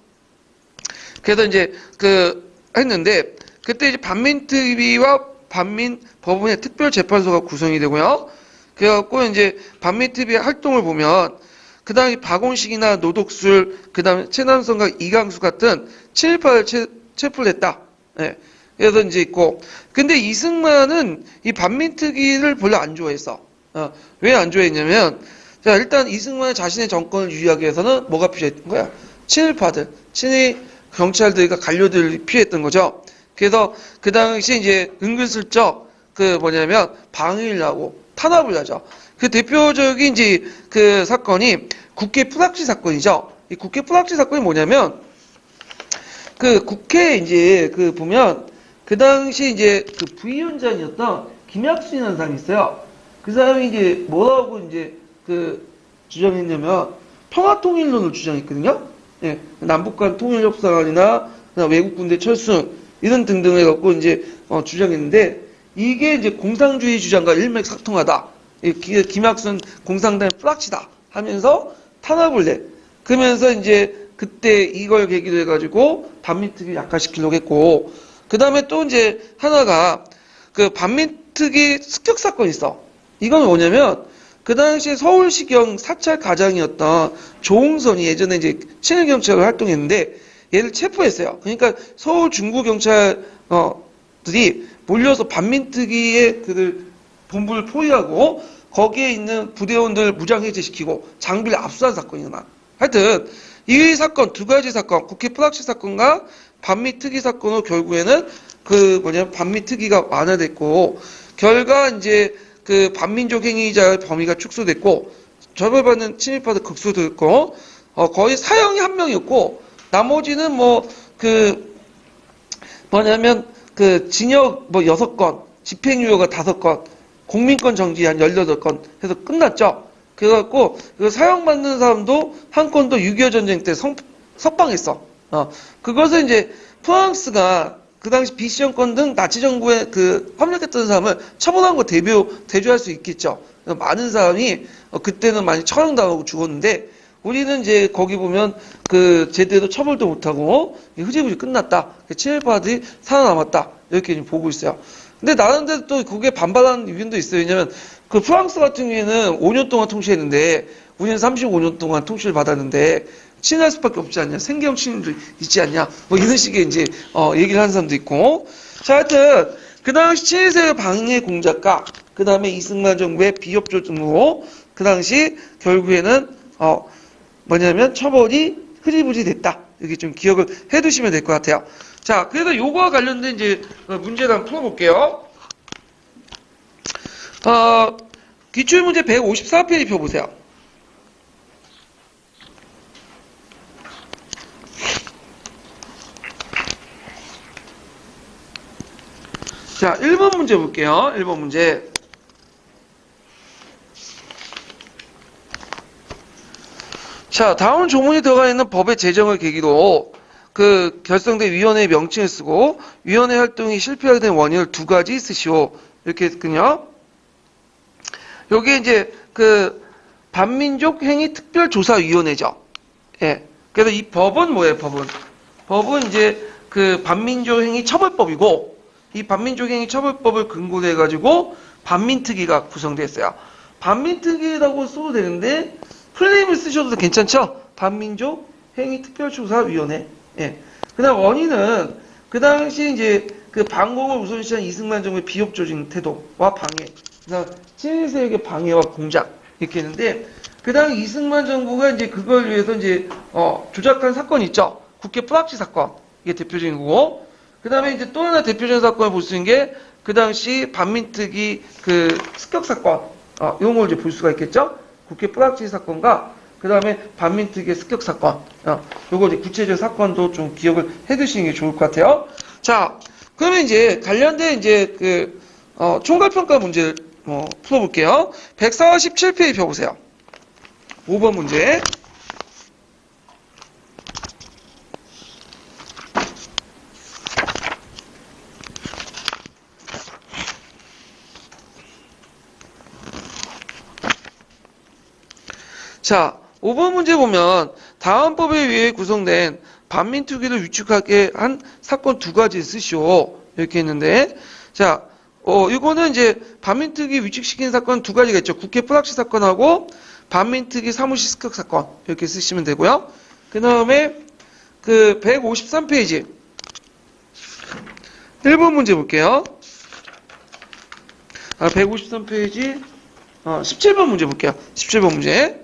그래서 이제 했는데 그때 이제 반민특위와 반민법원의 특별재판소가 구성이 되고요. 그래갖고 이제 반민특위 활동을 보면 그 다음에 박원식이나 노독술, 그 다음에 최남선과 이강수 같은 친일파를 체포를 했다. 네. 그래서 이제 있고, 근데 이승만은 이 반민특위를 별로 안 좋아했어. 왜 안 좋아했냐면, 자, 일단 이승만은 자신의 정권을 유지하기 위해서는 뭐가 필요했던 거야? 친일파들, 친일 경찰들과 관료들이 필요했던 거죠. 그래서 그 당시 이제 은근슬쩍 방위를 하고 탄압을 하죠. 그 대표적인 이제 사건이 국회 풀악시 사건이죠. 이 국회 풀악시 사건이 뭐냐면 국회 이제 보면 그 당시 이제 부위원장이었던 김학순이라는 사람이 있어요. 그 사람이 이제 뭐라고 이제 주장했냐면 평화통일론을 주장했거든요. 예, 남북 간 통일 협상안이나 외국 군대 철수 이런 등등 해갖고 이제 주장했는데 이게 이제 공산주의 주장과 일맥상통하다. 김학순 공산당의 플락시다 하면서 탄압을 내. 그러면서 이제 그때 이걸 계기로 해가지고 반민특위 약화시키려고 했고, 그 다음에 또 이제 하나가 반민특위 습격 사건이 있어. 이건 뭐냐면 그 당시에 서울시경 사찰 가장이었던 조홍선이 예전에 이제 친일경찰을 활동했는데 얘를 체포했어요. 그러니까 서울 중구경찰들이 몰려서 반민특위의 본부를 포위하고 거기에 있는 부대원들 무장해제시키고 장비를 압수한 사건이 일어나. 하여튼 이 사건 두 가지 사건, 국회 풀악시 사건과 반민특위 사건으로 결국에는 반민특위가 완화됐고, 결과 이제 반민족 행위자의 범위가 축소됐고, 처벌받는 친일파도 극소됐고, 거의 사형이 1명이었고, 나머지는 징역 6건, 집행유예가 5건, 공민권 정지 한 18건 해서 끝났죠. 그래갖고, 사형받는 사람도 한 건도 6.25 전쟁 때 석방했어. 그것을 이제 프랑스가 그 당시 비시 정권 등 나치 정부에 협력했던 사람을 처벌한 거 대조할 수 있겠죠. 많은 사람이 그때는 많이 처형당하고 죽었는데, 우리는 이제 거기 보면 제대로 처벌도 못하고 흐지부지 끝났다. 친일파들이 살아남았다. 이렇게 지금 보고 있어요. 근데 나름대로 또 거기에 반발하는 의견도 있어요. 왜냐면 프랑스 같은 경우에는 5년 동안 통치했는데 우리는 35년 동안 통치를 받았는데 친할 수밖에 없지 않냐. 생계형 친일도 있지 않냐. 이런 식의 이제 얘기를 하는 사람도 있고. 자, 하여튼 그 당시 친일세력 방해 공작과 그 다음에 이승만 정부의 비협조 등으로 그 당시 결국에는 처벌이 흐지부지 됐다. 이렇게 좀 기억을 해두시면 될 것 같아요. 자, 그래서 요거와 관련된 이제 문제를 한번 풀어볼게요. 기출문제 154페이지 펴보세요. 자, 1번 문제 볼게요. 1번 문제. 자, 다음 조문이 들어가 있는 법의 제정을 계기로 그 결성된 위원회의 명칭을 쓰고 위원회 활동이 실패하게 된 원인을 두 가지 쓰시오. 이렇게 했군요. 여기 이제 그 반민족 행위 특별조사위원회죠. 예. 그래서 이 법은 뭐예요? 법은 이제 그 반민족 행위 처벌법이고 이 반민족 행위 처벌법을 근거로 해가지고 반민특위가 구성됐어요. 반민특위라고 써도 되는데 플레임을 쓰셔도 괜찮죠? 반민족 행위 특별조사위원회. 예. 그다음 원인은 그 당시 이제 그 반공을 우선시한 이승만 정부의 비협조적인 태도와 방해. 그다음 친일세력의 방해와 공작 이렇게 했는데 그 당시 이승만 정부가 이제 그걸 위해서 이제 조작한 사건이 있죠. 국회 뿌락지 사건 이게 대표적인 거고. 그다음에 이제 또 하나 대표적인 사건을 볼 수 있는 게 그 당시 반민특위 그 습격 사건. 이런 걸 이제 볼 수가 있겠죠. 국회 뿌락지 사건과 그 다음에 반민특위의 습격 사건. 요거 이제 구체적 사건도 좀 기억을 해 두시는 게 좋을 것 같아요. 자, 그러면 이제 관련된 이제 그 총괄평가 문제를 풀어볼게요. 147페이지 펴보세요. 5번 문제. 자, 5번 문제 보면 다음 법에 의해 구성된 반민특위를 위축하게 한 사건 두 가지 쓰시오. 이렇게 했는데, 자, 이거는 이제 반민특위 위축시킨 사건 두 가지가 있죠. 국회 뿌락시 사건하고 반민특위 사무실 습격 사건. 이렇게 쓰시면 되고요. 그 다음에 그 153페이지. 1번 문제 볼게요. 153페이지. 17번 문제 볼게요. 17번 문제.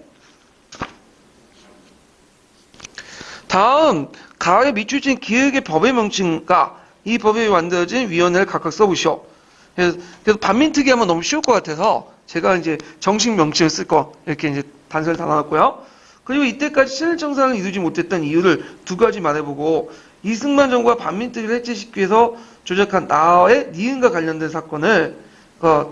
다음 가에 미출된 기획의 법의 명칭과 이 법에 만들어진 위원회를 각각 써보시오. 그래서 반민특위 하면 너무 쉬울 것 같아서 제가 이제 정식 명칭을 쓸 거 이렇게 이제 단서를 달아놨고요. 그리고 이때까지 친일정상을 이루지 못했던 이유를 두 가지 말해보고 이승만 정부가 반민특위를 해체시키기 위해서 조작한 나의 니은과 관련된 사건을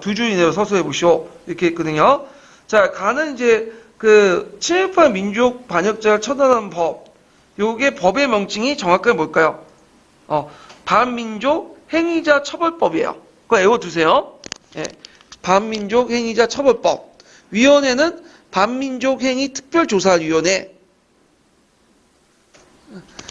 두 줄 이내로 서술해 보시오. 이렇게 했거든요. 자, 가는 이제 그 친일파 민족 반역자를 처단하는 법. 요게 법의 명칭이 정확하게 뭘까요? 반민족 행위자 처벌법이에요. 그거 외워두세요. 예. 반민족 행위자 처벌법. 위원회는 반민족 행위 특별조사위원회.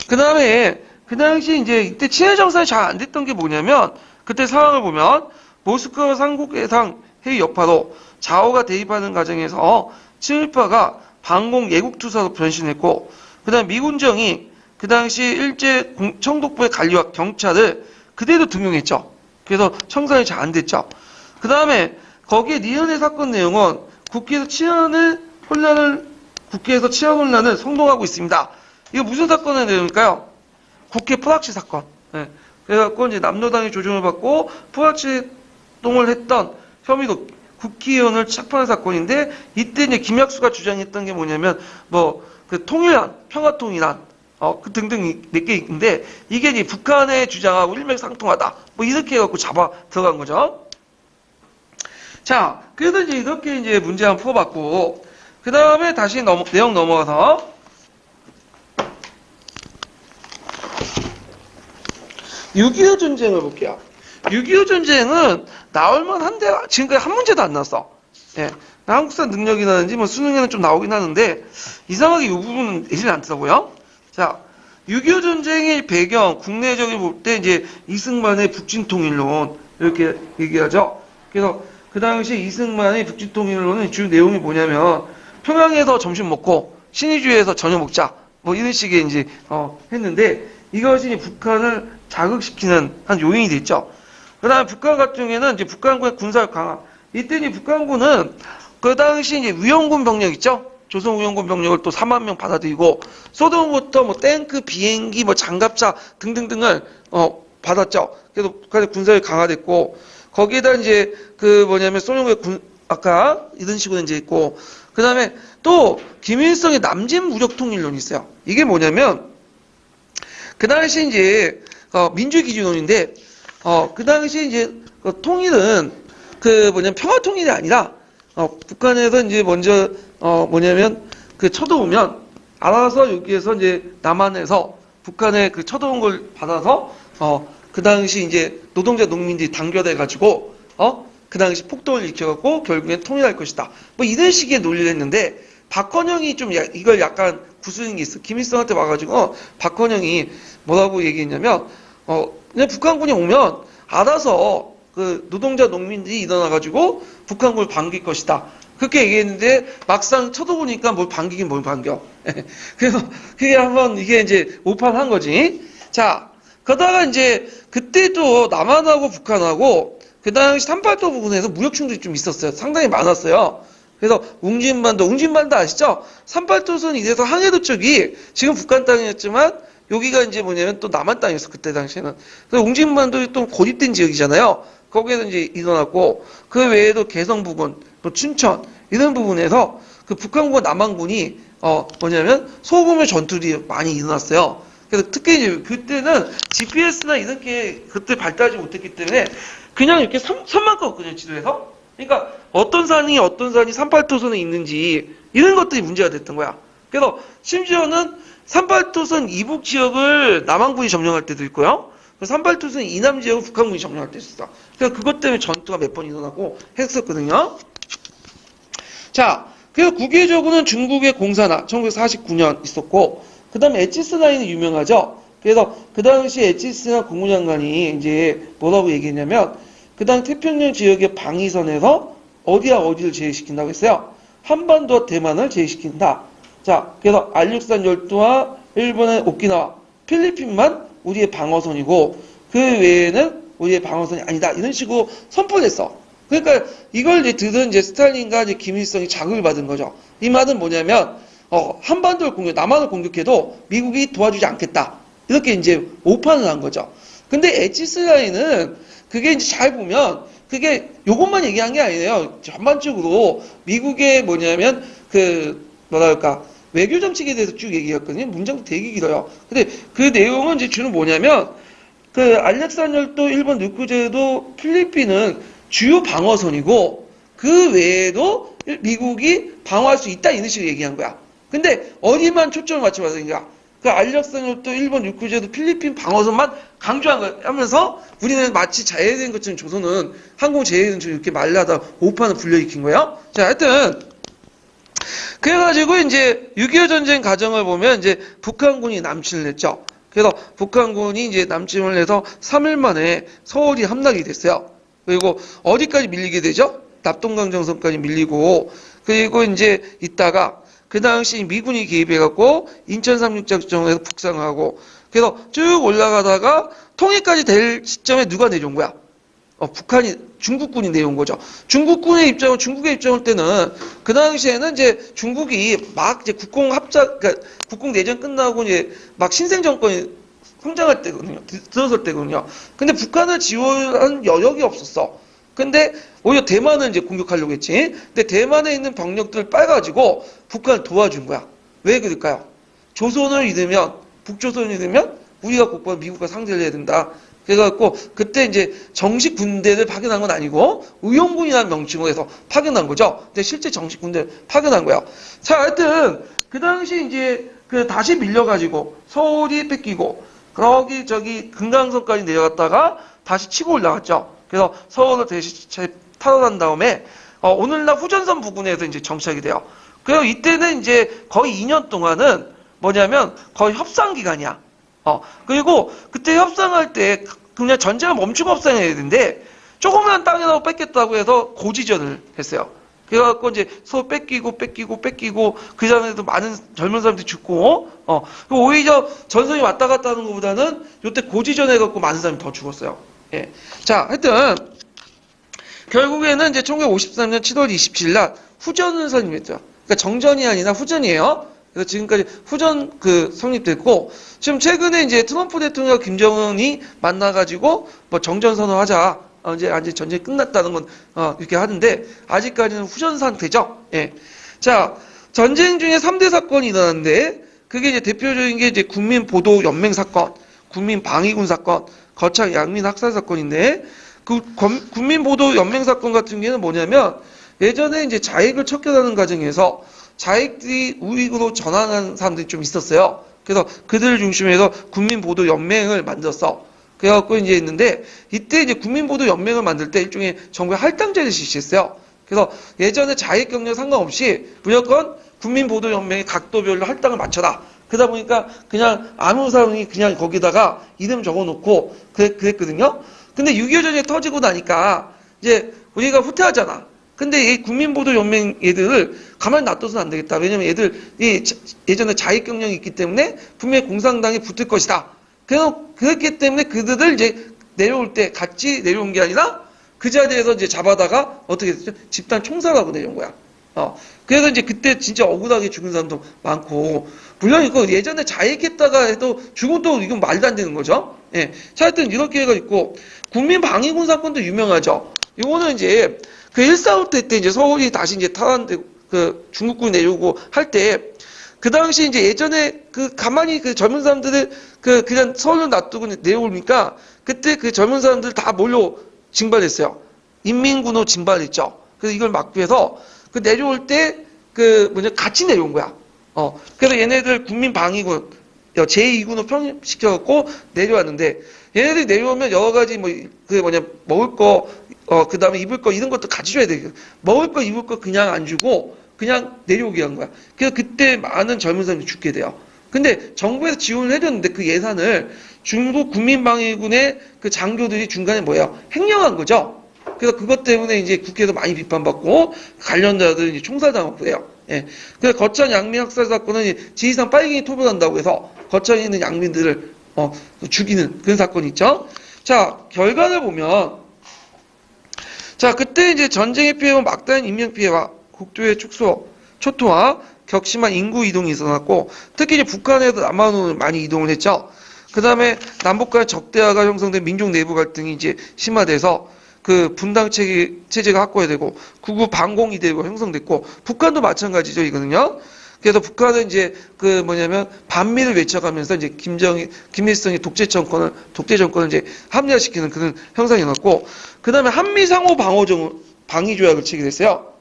그 다음에 그 당시 이제 이때 친일 정상이 잘 안 됐던 게 뭐냐면 그때 상황을 보면 모스크바 삼국해상 회의 여파로 좌우가 대립하는 과정에서 친일파가 반공 예국투사로 변신했고 그 다음 미군정이 그 당시 일제 청독부의 관리와 경찰을 그대로 등용했죠. 그래서 청산이 잘 안 됐죠. 그 다음에 거기에 니은의 사건 내용은 국회에서 치안 혼란을 선동하고 있습니다. 이거 무슨 사건의 내용일까요? 국회 뿌락치 사건. 네. 그래갖고 이제 남로당이 조정을 받고 뿌락치 동을 했던 혐의로 국회의원을 착포한 사건인데 이때 이제 김약수가 주장했던 게 뭐냐면 그 통일안, 평화통일안, 그 등등 몇 개 있는데 이게 이제 북한의 주장하고 일맥상통하다. 이렇게 해갖고 잡아 들어간 거죠. 자, 그래서 이제 이렇게 이제 문제 한번 풀어봤고 그 다음에 다시 내용 넘어가서 6.25 전쟁을 볼게요. 6.25 전쟁은 나올만 한데 지금까지 한 문제도 안 나왔어. 예. 한국사 능력이라든지 수능에는 좀 나오긴 하는데 이상하게 이 부분은 예전에 안 뜨더라고요. 자, 6.25 전쟁의 배경, 국내적인 볼 때 이제 이승만의 북진통일론 이렇게 얘기하죠. 그래서 그 당시 이승만의 북진통일론은 주요 내용이 뭐냐면 평양에서 점심 먹고 신의주에서 저녁 먹자. 이런 식의 이제 했는데 이것이 북한을 자극시키는 한 요인이 됐죠. 그 다음에 북한 같은 경우에는 이제 북한군의 군사력 강화. 이때 이제 북한군은 그 당시 이제 위험군 병력 있죠? 조선 위험군 병력을 또 4만 명 받아들이고, 소동부터 탱크, 비행기, 장갑차 등등등을, 받았죠. 그래서 북한의 군사력이 강화됐고, 거기에다 이제 소련군의 아까 이런 식으로 이제 있고, 그 다음에 또 김일성의 남진 무력 통일론이 있어요. 이게 뭐냐면, 그 당시 이제, 민주기준론인데, 그 당시 이제 그 통일은 그 평화 통일이 아니라 북한에서 이제 먼저 뭐냐면 그 쳐들어오면 알아서 여기에서 이제 남한에서 북한에 그 쳐들어온 걸 받아서 그 당시 이제 노동자 농민들이 단결해 가지고 그 당시 폭동을 일으켜갖고 결국엔 통일할 것이다. 뭐 이런 식의 논리를 했는데 박헌영이 좀 이걸 약간 구슬린 게 있어. 김일성한테 와가지고 박헌영이 뭐라고 얘기했냐면 그냥 북한군이 오면 알아서 그 노동자 농민들이 일어나가지고 북한군을 반길 것이다. 그렇게 얘기했는데 막상 쳐다보니까 뭘 반기긴 뭘 반겨. 그래서 그게 한번 이게 이제 오판한 거지. 자, 그러다가 이제 그때도 남한하고 북한하고 그 당시 38도 부근에서 무역 충돌이 좀 있었어요. 상당히 많았어요. 그래서 웅진반도 아시죠? 38도선 이래서 항해도 쪽이 지금 북한 땅이었지만 여기가 이제 뭐냐면 또 남한 땅이었어. 그때 당시에는. 그래서 웅진반도 또 고립된 지역이잖아요. 거기에서 이제 일어났고 그 외에도 개성 부근, 또 춘천 이런 부분에서 그 북한군과 남한군이 뭐냐면 소규모의 전투들이 많이 일어났어요. 그래서 특히 이제 그때는 GPS나 이런 게 그때 발달하지 못했기 때문에 그냥 이렇게 선만 껐거든요, 지도에서. 그러니까 어떤 산이 38도선에 있는지 이런 것들이 문제가 됐던 거야. 그래서 심지어는 38도선 이북 지역을 남한군이 점령할 때도 있고요. 38도선 이남 지역을 북한군이 점령할 때도 있어. 그래서 그것 때문에 전투가 몇 번 일어나고 했었거든요. 자, 그래서 국외적으로는 중국의 공산화 1949년 있었고, 그 다음에 엣지스 라인이 유명하죠. 그래서 그 당시 엣지스나 국무장관이 이제 뭐라고 얘기했냐면, 그 당 태평양 지역의 방위선에서 어디와 어디를 제외시킨다고 했어요. 한반도와 대만을 제외시킨다. 자, 그래서 알육산 열도와 일본의 오키나와, 필리핀만 우리의 방어선이고 그 외에는 우리의 방어선이 아니다. 이런 식으로 선포를 했어. 그러니까 이걸 이제 들은 이제 스탈린과 이제 김일성이 자극을 받은 거죠. 이 말은 뭐냐면 한반도를 남한을 공격해도 미국이 도와주지 않겠다. 이렇게 이제 오판을 한 거죠. 근데 엣지스 라인은 그게 이제 잘 보면 그게 요것만 얘기한 게 아니에요. 전반적으로 미국의 뭐냐면 그 뭐랄까 외교 정책에 대해서 쭉 얘기했거든요. 문장도 되게 길어요. 근데 그 내용은 이제 주로 뭐냐면 그 알렉산더도 일본 누크제도 필리핀은 주요 방어선이고 그 외에도 미국이 방어할 수 있다 이런 식으로 얘기한 거야. 근데 어디만 초점을 맞춰봐서 그러니까 그 알렉산더도 일본 누크제도 필리핀 방어선만 강조한 거 하면서 우리는 마치 자해된 것처럼 조선은 항공 제외된 것처럼 이렇게 말라다 오판을 불러일으킨 거예요. 자, 하여튼 그래가지고 이제 6.25 전쟁 과정을 보면 이제 북한군이 남침을 했죠. 그래서 북한군이 이제 남침을 해서 3일 만에 서울이 함락이 됐어요. 그리고 어디까지 밀리게 되죠? 납동강정선까지 밀리고 그리고 이제 있다가 그 당시 미군이 개입해갖고 인천 상륙작전에서 북상하고 그래서 쭉 올라가다가 통일까지 될 시점에 누가 내려온 거야? 중국군이 내려온 거죠. 중국의 입장을 때는 그 당시에는 이제 중국이 막 이제 그러니까 국공 내전 끝나고 이제 막 신생 정권이 성장할 때거든요. 들어설 때거든요. 근데 북한을 지원한 여력이 없었어. 근데 오히려 대만을 이제 공격하려고 했지. 근데 대만에 있는 병력들을 빨가지고 북한을 도와준 거야. 왜 그럴까요? 조선을 잃으면, 북조선을 잃으면 우리가 곧바로 미국과 상대를 해야 된다. 그래갖고 그때 이제 정식 군대를 파견한 건 아니고 의용군이라는 명칭으로 해서 파견한 거죠. 근데 실제 정식 군대를 파견한 거야. 자, 하여튼 그 당시 이제 그 다시 밀려가지고 서울이 뺏기고 저기 금강선까지 내려갔다가 다시 치고 올라갔죠. 그래서 서울을 다시 탈환한 다음에 오늘날 후전선 부근에서 이제 정착이 돼요. 그리고 이때는 이제 거의 2년 동안은 뭐냐면 거의 협상 기간이야. 그리고 그때 협상할 때 그냥 전쟁을 멈추고 협상해야 되는데 조그만 땅이라도 뺏겠다고 해서 고지전을 했어요. 그래갖고 이제 서로 뺏기고 그 전에도 많은 젊은 사람들이 죽고 오히려 전선이 왔다 갔다 하는 것보다는 요때 고지전 해갖고 많은 사람이 더 죽었어요. 예. 자, 하여튼 결국에는 이제 1953년 7월 27일 날 후전을 선임했죠. 그러니까 정전이 아니라 후전이에요. 그래서 지금까지 후전 성립됐고 지금 최근에 이제 트럼프 대통령과 김정은이 만나가지고 뭐 정전 선언하자. 이제 전쟁이 끝났다는 건 이렇게 하는데 아직까지는 후전 상태죠. 예. 자, 전쟁 중에 3대 사건이 일어났는데 그게 이제 대표적인 게 이제 국민보도 연맹 사건. 국민 방위군 사건, 거창 양민 학살 사건인데 그 국민보도연맹 사건 같은 경우는 뭐냐면 예전에 이제 자익을 척결하는 과정에서 자익들이 우익으로 전환한 사람들이 좀 있었어요. 그래서 그들을 중심으로 해서 국민보도연맹을 만들었어. 그래갖고 이제 있는데 이때 이제 국민보도연맹을 만들 때 일종의 정부의 할당제를 실시했어요. 그래서 예전에 자익 경력 상관없이 무조건 국민보도연맹의 각도별로 할당을 맞춰라. 그러다 보니까 그냥 아무 사람이 그냥 거기다가 이름 적어놓고 그랬거든요. 근데 6.25 전쟁이 터지고 나니까 이제 우리가 후퇴하잖아. 근데 이 국민보도연맹 얘들을 가만히 놔둬서는 안 되겠다. 왜냐면 얘들이 예전에 자익 경력이 있기 때문에 분명히 공산당이 붙을 것이다. 그래서 그렇기 때문에 그들을 이제 내려올 때 같이 내려온 게 아니라 그 자리에서 이제 잡아다가 어떻게 했죠? 집단 총살하고 내려온 거야. 그래서 이제 그때 진짜 억울하게 죽은 사람도 많고, 물론 이거 예전에 자익했다가 해도 죽은 또 이건 말도 안 되는 거죠. 예. 자, 하여튼 이렇게 해가 있고, 국민방위군 사건도 유명하죠. 이거는 이제 그 1.4.5 때 이제 서울이 다시 이제 탈환되고, 그 중국군이 내려오고 할 때, 그 당시 이제 예전에 그 가만히 그 젊은 사람들을 그냥 서울로 놔두고 내려오니까 그때 그 젊은 사람들 다 몰려 징발했어요. 인민군으로 징발했죠. 그래서 이걸 막기 위해서 그 내려올 때 같이 내려온 거야. 그래서 얘네들 국민방위군 제2군으로 평시켜갖고 내려왔는데 얘네들이 내려오면 여러 가지 먹을 거, 그 다음에 입을 거 이런 것도 같이 줘야 돼. 먹을 거, 입을 거 그냥 안 주고 그냥 내려오게 한 거야. 그래서 그때 많은 젊은 사람들이 죽게 돼요. 근데 정부에서 지원을 해줬는데 그 예산을 중국 국민방위군의 그 장교들이 중간에 횡령한 거죠. 그래서 그것 때문에 이제 국회에서 많이 비판받고 관련자들은 이제 총살당하고 그래요. 예. 그래서 거창 양민 학살 사건은 지리산 빨갱이 토벌한다고 해서 거창에 있는 양민들을 죽이는 그런 사건이 있죠. 자, 결과를 보면 자, 그때 이제 전쟁의 피해와 막다른 인명 피해와 국토의 축소, 초토화, 격심한 인구 이동이 일어났고 특히 이제 북한에도 남한으로 많이 이동을 했죠. 그 다음에 남북 간 적대화가 형성된 민족 내부 갈등이 이제 심화돼서 그 분당 체제가 확고화되고 구구 반공이 되고 형성됐고 북한도 마찬가지죠 이거는요. 그래서 북한은 이제 반미를 외쳐가면서 이제 김일성의 독재 정권을 이제 합리화시키는 그런 형상이 일어났고 그 다음에 한미 상호 방위 조약을 체결했어요.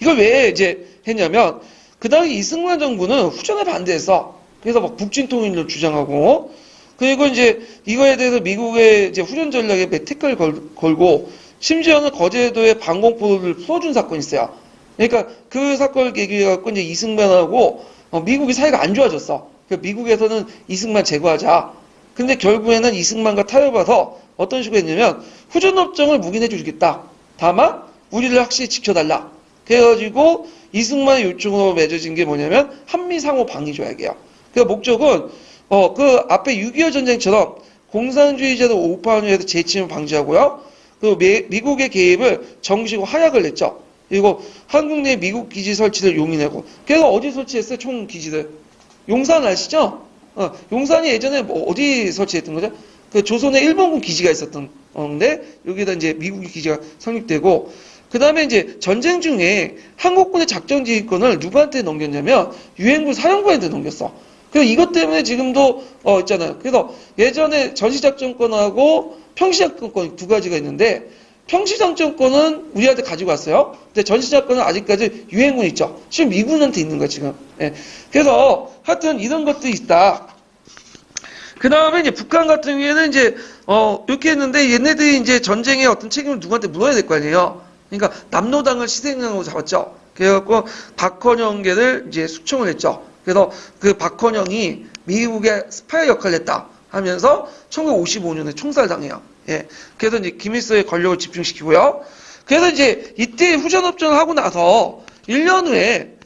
이걸 왜 이제 했냐면 그 당시 이승만 정부는 후전에 반대했어. 그래서 막 북진 통일을 주장하고 그리고 이제 이거에 대해서 미국의 이제 후전 전략에 태클을 걸고 심지어는 거제도에 방공포를 풀어준 사건이 있어요. 그러니까 그 사건을 계기로 해갖고 이제 이승만하고 미국이 사이가 안 좋아졌어. 그러니까 미국에서는 이승만 제거하자. 근데 결국에는 이승만과 타협해서 어떤 식으로 했냐면 후전협정을 묵인해 주겠다. 다만 우리를 확실히 지켜달라. 그래가지고 이승만의 요청으로 맺어진 게 뭐냐면 한미 상호 방위 조약이에요. 그 목적은 그 앞에 6.25 전쟁처럼 공산주의자들 오판을 해서 재침을 방지하고요. 그리고 미국의 개입을 정식으로 하약을 냈죠. 그리고 한국 내 미국 기지 설치를 용인하고. 그래서 어디 설치했어요? 총 기지들. 용산 아시죠? 용산이 예전에 어디 설치했던 거죠? 그 조선에 일본군 기지가 있었던 건데 여기다 이제 미국의 기지가 성립되고 그 다음에 이제 전쟁 중에 한국군의 작전 지휘권을 누구한테 넘겼냐면 유엔군 사령관한테 넘겼어. 그래서 이것 때문에 지금도 있잖아요. 그래서 예전에 전시작전권하고 평시작전권 두 가지가 있는데 평시작전권은 우리한테 가지고 왔어요. 근데 전시작전은 아직까지 유엔군이 있죠. 지금 미군한테 있는 거야 지금. 예. 그래서 하여튼 이런 것들이 있다. 그 다음에 이제 북한 같은 경우에는 이제 이렇게 했는데 얘네들이 이제 전쟁의 어떤 책임을 누구한테 물어야 될 거 아니에요. 그러니까 남로당을 희생양으로 잡았죠. 그래갖고 박헌영계를 이제 숙청을 했죠. 그래서 그 박헌영이 미국의 스파이 역할을 했다 하면서 1955년에 총살당해요. 예. 그래서 이제 김일성의 권력을 집중시키고요. 그래서 이제 이때 후전협정을 하고 나서 1년 후에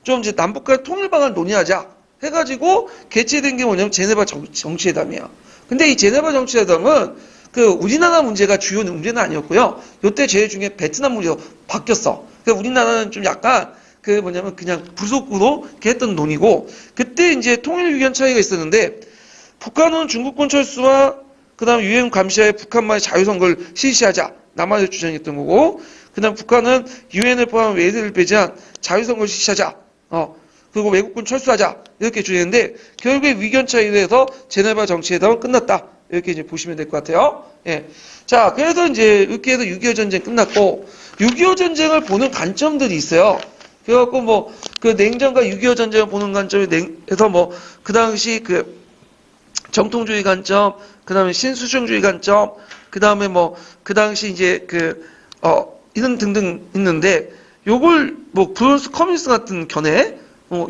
좀 이제 남북 간 통일 방안을 논의하자 해가지고 개최된 게 뭐냐면 제네바 정치회담이에요. 근데 이 제네바 정치회담은 우리나라 문제가 주요 문제는 아니었고요. 요때 제일 중요한 베트남 문제로 바뀌었어. 그래서 우리나라는 좀 약간 그냥 부속으로 이렇게 했던 논의고, 그때 이제 통일 의견 차이가 있었는데, 북한은 중국군 철수와 그 다음 유엔 감시하에 북한만의 자유선거를 실시하자. 남한을 주장했던 거고, 그 다음 북한은 유엔을 포함한 외세를 배제한 자유선거를 실시하자. 그리고 외국군 철수하자 이렇게 주의했는데 결국에 위견차에 의해서 제네바 정치회담은 끝났다 이렇게 이제 보시면 될 것 같아요. 예. 자, 그래서 이제 이렇게 해서 6.25 전쟁 끝났고 6.25 전쟁을 보는 관점들이 있어요. 그래갖고 뭐 그 냉전과 6.25 전쟁을 보는 관점에 해서 뭐 그 당시 그 정통주의 관점, 그 다음에 신수중주의 관점, 그 다음에 뭐 그 당시 이제 이런 등등 있는데 요걸 뭐 브론스 커뮤니스트 같은 견해,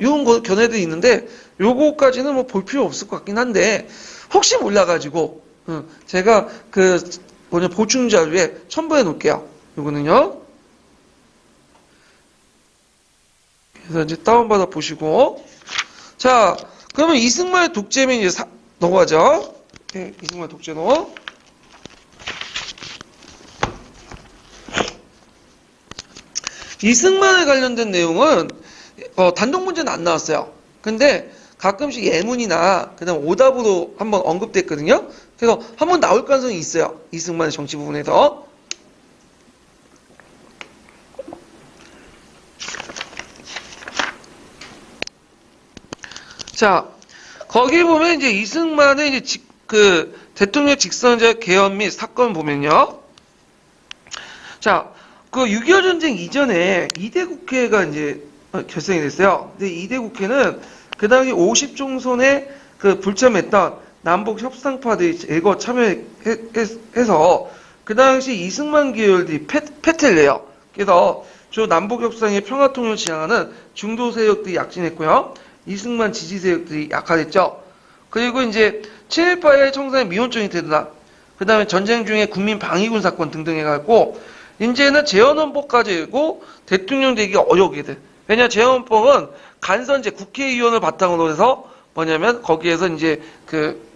이런 거 견해들이 있는데 요거까지는 뭐 볼 필요 없을 것 같긴 한데 혹시 몰라가지고 제가 그 보충 자료에 첨부해 놓을게요. 요거는요. 그래서 이제 다운받아 보시고 자 그러면 이승만의 독재면 이제 넘어가죠. 네, 이승만 독재로. 이승만에 관련된 내용은 단독 문제는 안 나왔어요. 근데 가끔씩 예문이나 그다음 오답으로 한번 언급됐거든요. 그래서 한번 나올 가능성이 있어요. 이승만의 정치 부분에서. 자, 거기 보면 이제 이승만의 이제 그 대통령 직선제 개헌 및 사건 보면요. 자, 그 6.25 전쟁 이전에 2대 국회가 이제 결성이 됐어요. 근데 2대 국회는 그 당시 50종선에 그 불참했던 남북 협상파들이 제거 참여해서 그 당시 이승만 계열들이 패퇴를 해요. 그래서 주 남북 협상의 평화 통일을 지향하는 중도 세력들이 약진했고요. 이승만 지지 세력들이 약화됐죠. 그리고 이제 친일파의 청산의 미온적인 태도다. 그 다음에 전쟁 중에 국민 방위군 사건 등등 해갖고 이제는 재헌헌법까지 하고 대통령 되기가 어려우게 돼. 왜냐 재헌헌법은 간선제 국회의원을 바탕으로 해서 뭐냐면 거기에서 이제 그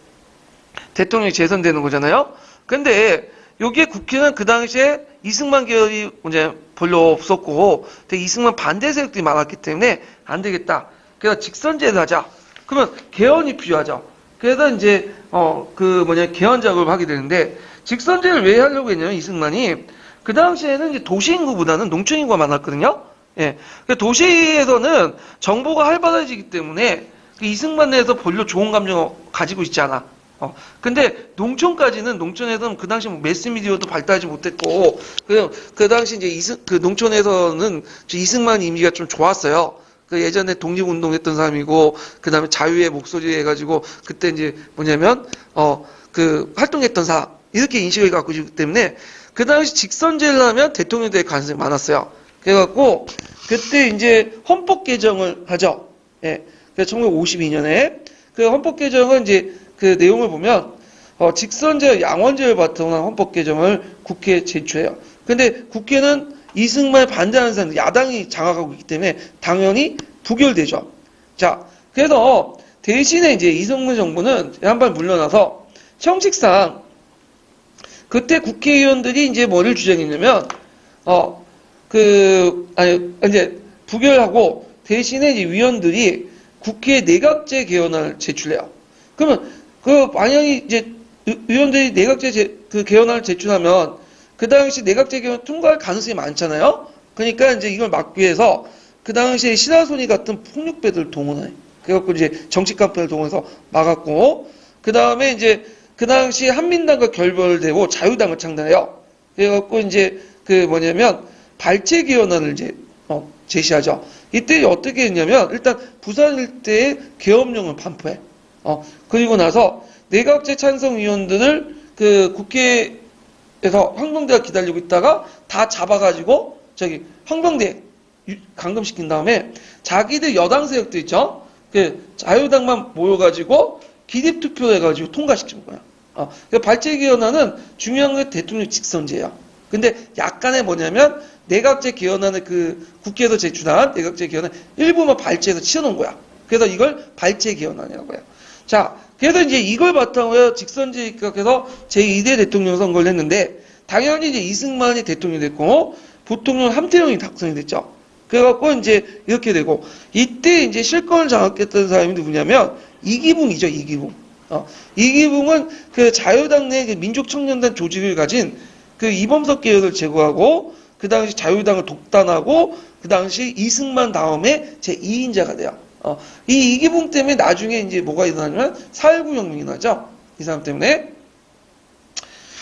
대통령이 재선되는 거잖아요. 근데 여기에 국회는 그 당시에 이승만 계열이 이제 별로 없었고 이승만 반대 세력들이 많았기 때문에 안 되겠다. 그래서 직선제를 하자. 그러면 개헌이 필요하죠. 그래서 이제 개헌 작업을 하게 되는데 직선제를 왜 하려고 했냐면 이승만이 그 당시에는 이제 도시 인구보다는 농촌 인구가 많았거든요. 예. 도시에서는 정보가 활발해지기 때문에 이승만 내에서 별로 좋은 감정을 가지고 있지 않아. 근데 농촌에서는 그 당시 뭐 매스미디어도 발달하지 못했고, 그 당시 이제 농촌에서는 이승만 이미지가 좀 좋았어요. 그 예전에 독립운동했던 사람이고, 그 다음에 자유의 목소리 해가지고, 그때 이제 뭐냐면, 활동했던 사람, 이렇게 인식을 갖고 있기 때문에, 그 당시 직선제를 하면 대통령이 될 가능성이 많았어요. 그래갖고, 그때 이제 헌법 개정을 하죠. 예. 그래서 1952년에, 그 헌법 개정은 이제 그 내용을 보면, 직선제, 양원제를 바탕으로 한 헌법 개정을 국회에 제출해요. 근데 국회는 이승만에 반대하는 사람들, 야당이 장악하고 있기 때문에 당연히 부결되죠. 자, 그래서 대신에 이제 이승만 정부는 한발 물러나서 형식상 그때 국회의원들이 이제 뭐를 주장했냐면, 이제 부결하고 대신에 이제 위원들이 국회에 내각제 개헌안을 제출해요. 그러면 만약에 이제 의원들이 내각제 개헌안을 제출하면 그 당시 내각제 개헌 통과할 가능성이 많잖아요. 그러니까 이제 이걸 막기 위해서 그 당시에 신하소니 같은 폭력배들 동원해. 그래갖고 이제 정치 깡패를 동원해서 막았고, 그 다음에 이제 그 당시 한민당과 결별되고 자유당을 창단해요. 그래갖고 이제 발제 개헌안을 이제 제시하죠. 이때 어떻게 했냐면 일단 부산 일대에 계엄령을 반포해. 그리고 나서 내각제 찬성 위원들을 그 국회에서 황동대가 기다리고 있다가 다 잡아가지고 황동대 감금시킨 다음에 자기들 여당 세력들 있죠. 그 자유당만 모여가지고 기립투표 해가지고 통과시킨 거야. 발제 개헌안은 중요한 게 대통령 직선제야. 근데 약간의 뭐냐면 내각제 개헌안을 그 국회에서 제출한 내각제 개헌안 일부만 발제해서 치워놓은 거야. 그래서 이걸 발제 개헌안이라고 해요. 자, 그래서 이제 이걸 바탕으로 직선제 입각해서 제2대 대통령 선거를 했는데 당연히 이제 이승만이 대통령이 됐고 부통령 함태영이 당선이 됐죠. 그래갖고 이제 이렇게 되고 이때 이제 실권을 장악했던 사람이 누구냐면 이기붕이죠. 이기붕은 그 자유당 내 그 민족청년단 조직을 가진 그 이범석 계열을 제거하고 그 당시 자유당을 독단하고 그 당시 이승만 다음에 제2인자가 돼요. 이 이기붕 때문에 나중에 이제 뭐가 일어나냐면 4.19 혁명이 일어나죠. 이 사람 때문에.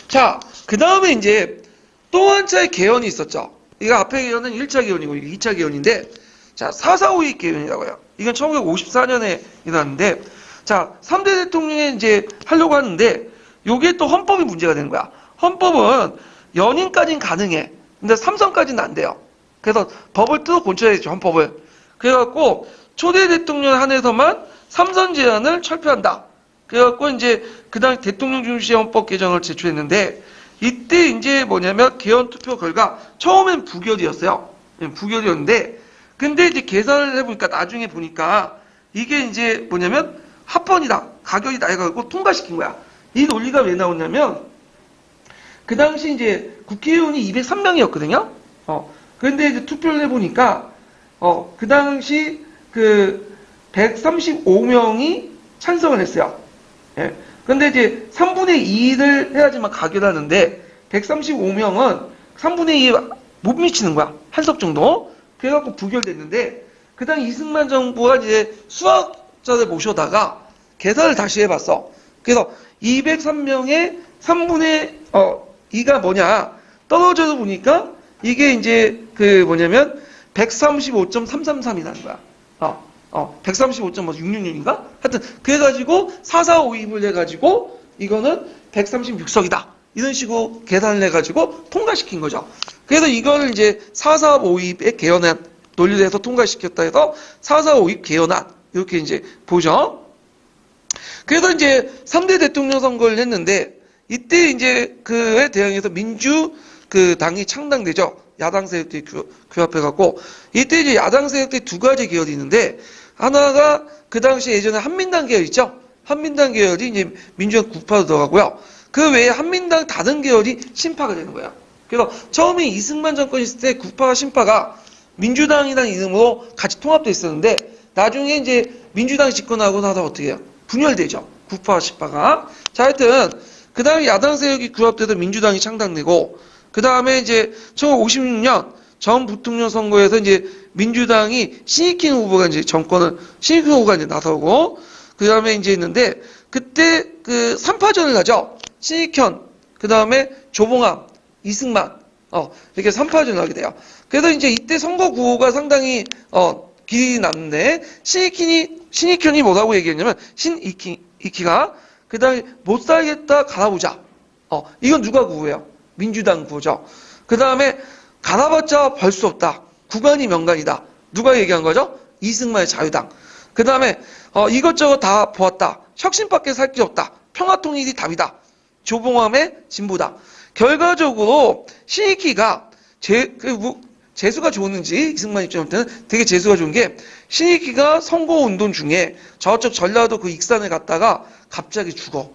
자, 그 다음에 이제 또 한 차의 개헌이 있었죠. 이거 앞에 개헌은 1차 개헌이고 이게 2차 개헌인데, 자, 4.4.5.2 개헌이라고 해요. 이건 1954년에 일어났는데, 자, 3대 대통령이 이제 하려고 하는데, 요게 또 헌법이 문제가 되는 거야. 헌법은 연임까지는 가능해. 근데 3선까지는 안 돼요. 그래서 법을 뜯어 고쳐야 되죠, 헌법을. 그래갖고, 초대 대통령 한해서만 3선 제한을 철폐한다. 그래갖고 이제 그 당시 대통령 중시의 헌법 개정을 제출했는데, 이때 이제 뭐냐면 개헌 투표 결과 처음엔 부결이었어요. 부결이었는데, 근데 이제 계산을 해보니까 나중에 보니까 이게 이제 뭐냐면 합헌이다, 가결이다 해가지고 통과시킨 거야. 이 논리가 왜 나오냐면 그 당시 이제 국회의원이 203명이었거든요. 그런데 이제 투표를 해보니까 그 당시 그 135명이 찬성을 했어요. 예. 근데 이제 3분의 2를 해야지만 가결하는데 135명은 3분의 2에 못 미치는 거야. 한석 정도. 그래갖고 부결됐는데 그 당시 이승만 정부가 이제 수학자를 모셔다가 계산을 다시 해봤어. 그래서 203명의 3분의 2가 뭐냐 떨어져서 보니까 이게 이제 그 뭐냐면 135.333이라는 거야. 135.666인가? 하여튼 그래가지고 4.4.5.2를 해가지고 이거는 136석이다. 이런 식으로 계산을 해가지고 통과시킨 거죠. 그래서 이거를 이제 4.4.5.2의 개헌안 논리를 해서 통과시켰다 해서 4.4.5.2 개헌안 이렇게 이제 보죠. 그래서 이제 3대 대통령 선거를 했는데 이때 이제 그에 대항해서 민주 그 당이 창당되죠. 야당 세력들이 규합해갖고 이때 이제 야당 세력들이 두 가지 계열이 있는데 하나가 그 당시 예전에 한민당 계열 있죠. 한민당 계열이 이제 민주당 구파로 들어가고요. 그 외에 한민당 다른 계열이 신파가 되는 거예요. 그래서 처음에 이승만 정권이 있을 때 구파와 신파가 민주당이라는 이름으로 같이 통합돼 있었는데 나중에 이제 민주당이 집권하고 나서 어떻게 해요? 분열되죠. 구파와 신파가. 자, 하여튼 그 다음에 야당 세력이 규합돼서 민주당이 창당되고 그 다음에 이제 1956년 전 부통령 선거에서 이제 민주당이 신익희 후보가 이제 신익희 후보가 이제 나서고 그 다음에 이제 있는데 그때 그 3파전을 하죠. 신익현, 그 다음에 조봉암, 이승만, 이렇게 3파전을 하게 돼요. 그래서 이제 이때 선거 구호가 상당히, 길이 남는데, 신익현이 뭐라고 얘기했냐면, 신익희가, 그 다음에 못 살겠다, 갈아보자. 이건 누가 구호예요? 민주당 구호죠. 그 다음에, 갈아봤자 벌 수 없다. 구간이 명간이다. 누가 얘기한 거죠? 이승만의 자유당. 그 다음에, 이것저것 다 보았다. 혁신밖에 살 게 없다. 평화통일이 답이다. 조봉암의 진보당. 결과적으로 신익희가 재수가 좋은지 이승만 입장부터는 되게 재수가 좋은 게 신익희가 선거운동 중에 저쪽 전라도 그 익산에 갔다가 갑자기 죽어.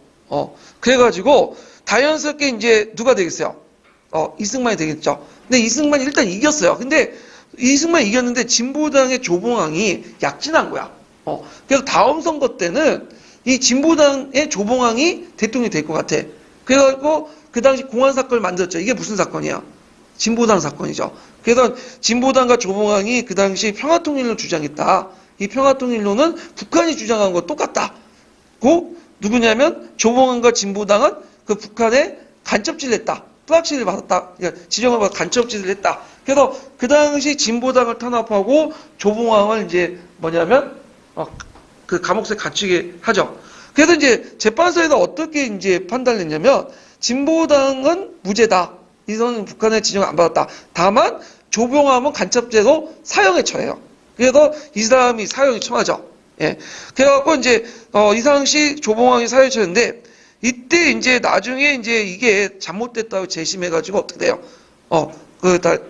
그래가지고 자연스럽게 이제 누가 되겠어요? 이승만이 되겠죠. 근데 이승만이 일단 이겼어요. 근데 이승만이 이겼는데 진보당의 조봉암이 약진한 거야. 그래서 다음 선거 때는 이 진보당의 조봉암이 대통령이 될 것 같아. 그래가지고 그 당시 공안 사건을 만들었죠. 이게 무슨 사건이야? 진보당 사건이죠. 그래서 진보당과 조봉암이 그 당시 평화통일로 주장했다. 이 평화통일로는 북한이 주장한 거 똑같다. 고 누구냐면 조봉암과 진보당은 그 북한에 간첩질을 했다. 플락시를 받았다. 그러니까 지정을 받아 간첩질을 했다. 그래서 그 당시 진보당을 탄압하고 조봉암을 이제 뭐냐면 그 감옥에 갇히게 하죠. 그래서 이제 재판소에서 어떻게 이제 판단을 했냐면 진보당은 무죄다. 이거는 북한의 지정을 안 받았다. 다만 조봉암은 간첩죄로 사형에 처해요. 그래서 이 사람이 사형에 처하죠. 예. 그래갖고 이제 이 당시 조봉암이 사형에 처했는데 이때 이제 나중에 이제 이게 잘못됐다고 재심해가지고 어떻게 돼요?